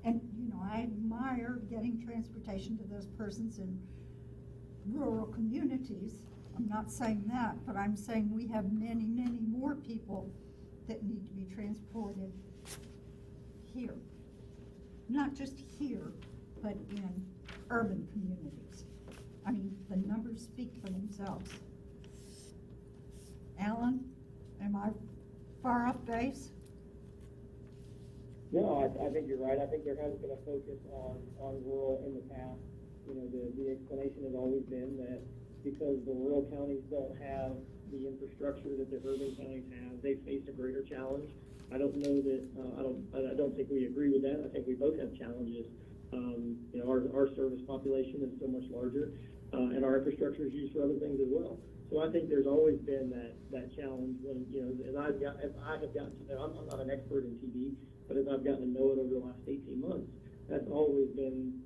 And, I admire getting transportation to those persons in rural communities. I'm not saying that, but I'm saying we have many, many more people that need to be transported here. Not just here, but in urban communities. I mean, the numbers speak for themselves. Alan, am I far off base? No, I think you're right. I think there has been a focus on rural in the past. You know, the explanation has always been that because the rural counties don't have the infrastructure that the urban counties have, they face a greater challenge. I don't know that, I don't think we agree with that. I think we both have challenges. You know, our service population is so much larger, and our infrastructure is used for other things as well. So I think there's always been that challenge when, you know, as I have gotten to know, I'm not an expert in TV, but as I've gotten to know it over the last 18 months, that's always been,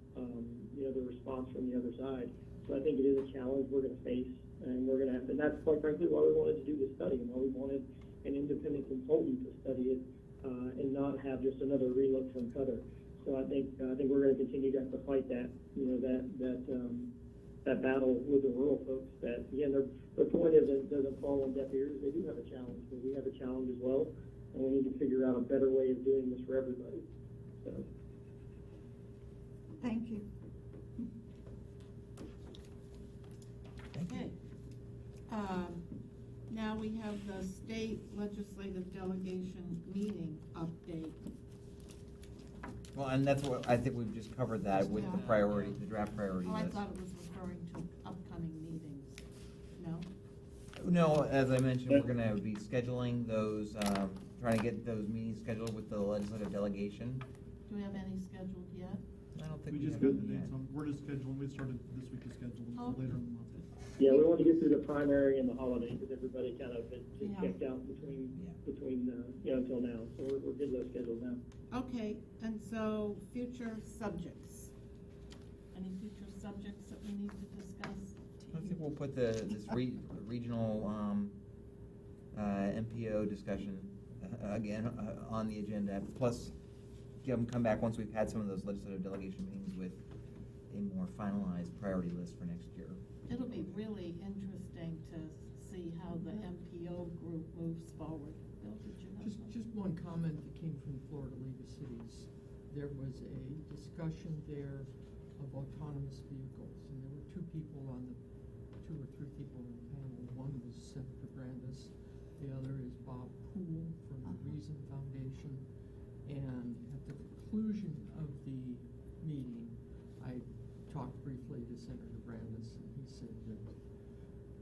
you know, the response from the other side. So I think it is a challenge we're going to face, and we're going to have to, and that's quite frankly why we wanted to do this study, and why we wanted an independent consultant to study it, and not have just another relook from Qatar. So I think we're going to continue to have to fight that, you know, that battle with the rural folks. That again, their point isn't doesn't fall on deaf ears. They do have a challenge, but we have a challenge as well, and we need to figure out a better way of doing this for everybody. So. Thank you. Okay. Now we have the state legislative delegation meeting update. Well, and that's what, I think we've just covered that with the priority, the draft priority Oh, I list. thought it was referring to upcoming meetings. No? No, as I mentioned, we're gonna be scheduling those, trying to get those meetings scheduled with the legislative delegation. Do we have any scheduled yet? I don't think We we just have got the any dates yet. on, we're just scheduling, we started this week to schedule them, so Okay. later in the month. Yeah, we want to get through the primary and the holiday because everybody kind of just Yeah. checked out between you know, until now. So we're getting those scheduled now. Okay, and so future subjects. Any future subjects that we need to discuss? I think we'll put this regional, MPO discussion, again, on the agenda, plus have them come back once we've had some of those legislative delegation meetings with a more finalized priority list for next year. It'll be really interesting to see how the MPO group moves forward. Bill, did you have something? Just one comment that came from Florida League of Cities. There was a discussion there of autonomous vehicles, and there were two or three people on the panel. One was Senator Brandis, the other is Bob Poole from the Reason Foundation. And at the conclusion of the meeting, I talked briefly to Senator Brandis, and he said that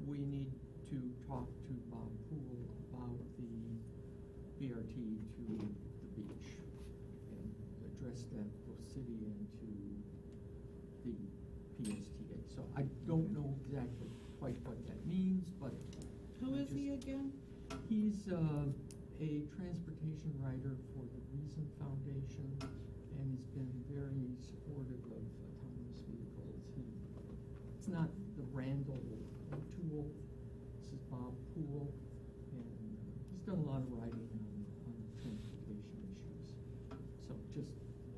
we need to talk to Bob Poole about the BRT to the beach and address that both city and to the PSTA. So I don't know exactly quite what that means, but. Who is he again? He's a transportation writer for the Reason Foundation, and he's been very supportive of autonomous vehicles. It's not the Randall O'Toole, this is Bob Poole, and he's done a lot of writing on transportation issues. So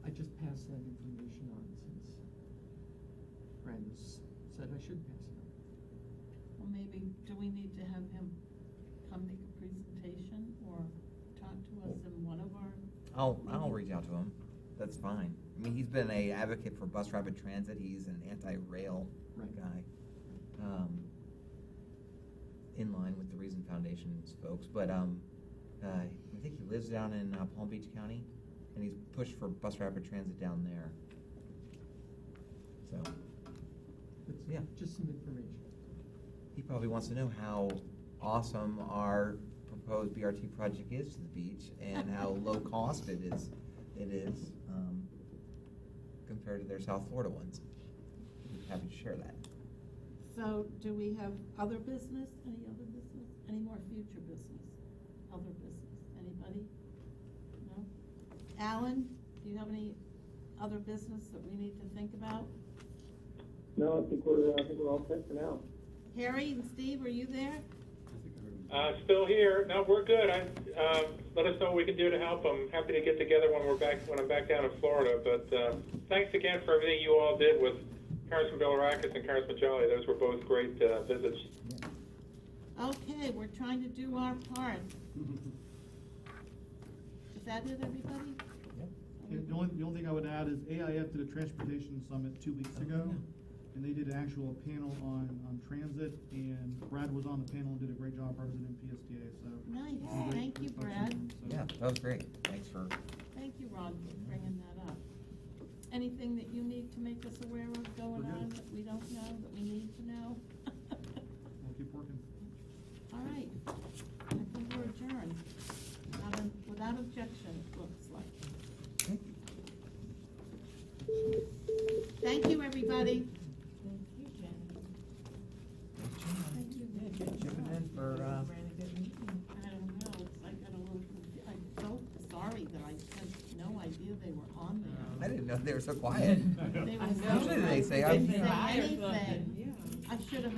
I just passed that information on since Brandis said I should pass it on. Well, maybe, do we need to have him come make a presentation or talk to us in one of our? I'll reach out to him. That's fine. I mean, he's been a advocate for bus rapid transit. He's an anti-rail guy, in line with the Reason Foundation's folks. But I think he lives down in Palm Beach County, and he's pushed for bus rapid transit down there. So, yeah, Just some information. he probably wants to know how awesome our proposed BRT project is to the beach and how low cost it is compared to their South Florida ones. I'm happy to share that. So do we have other business, any other business, any more future business, other business, anybody? No? Alan, do you have any other business that we need to think about? No, I think we're all set for now. Harry and Steve, are you there? Still here. No, we're good. Let us know what we can do to help. I'm happy to get together when I'm back down in Florida. But thanks again for everything you all did with Congressman Bilirakis and Congressman Jolly. Those were both great visits. Okay, we're trying to do our part. Is that it, everybody? Yeah, the only thing I would add is AIF did a transportation summit 2 weeks ago. and they did an actual panel on transit, and Brad was on the panel and did a great job representing PSTA, so. Nice, great thank you, folks in Brad. them, so. Yeah, that was great. Thanks for, Thank you, Ron, for bringing that up. Anything that you need to make us aware of going We're good. on that we don't know, that we need to know? We'll keep working. All right, I think we're adjourned, without objection, it looks like. Thank you, everybody. Thank you, Jen. Thank you. chipping in for, Ran a good meeting. I don't know, it's like, I got a little, I'm so sorry that I had no idea they were on there. I didn't know they were so quiet. They were I so know. Usually they say, Didn't say Bye or anything. something, yeah. I should have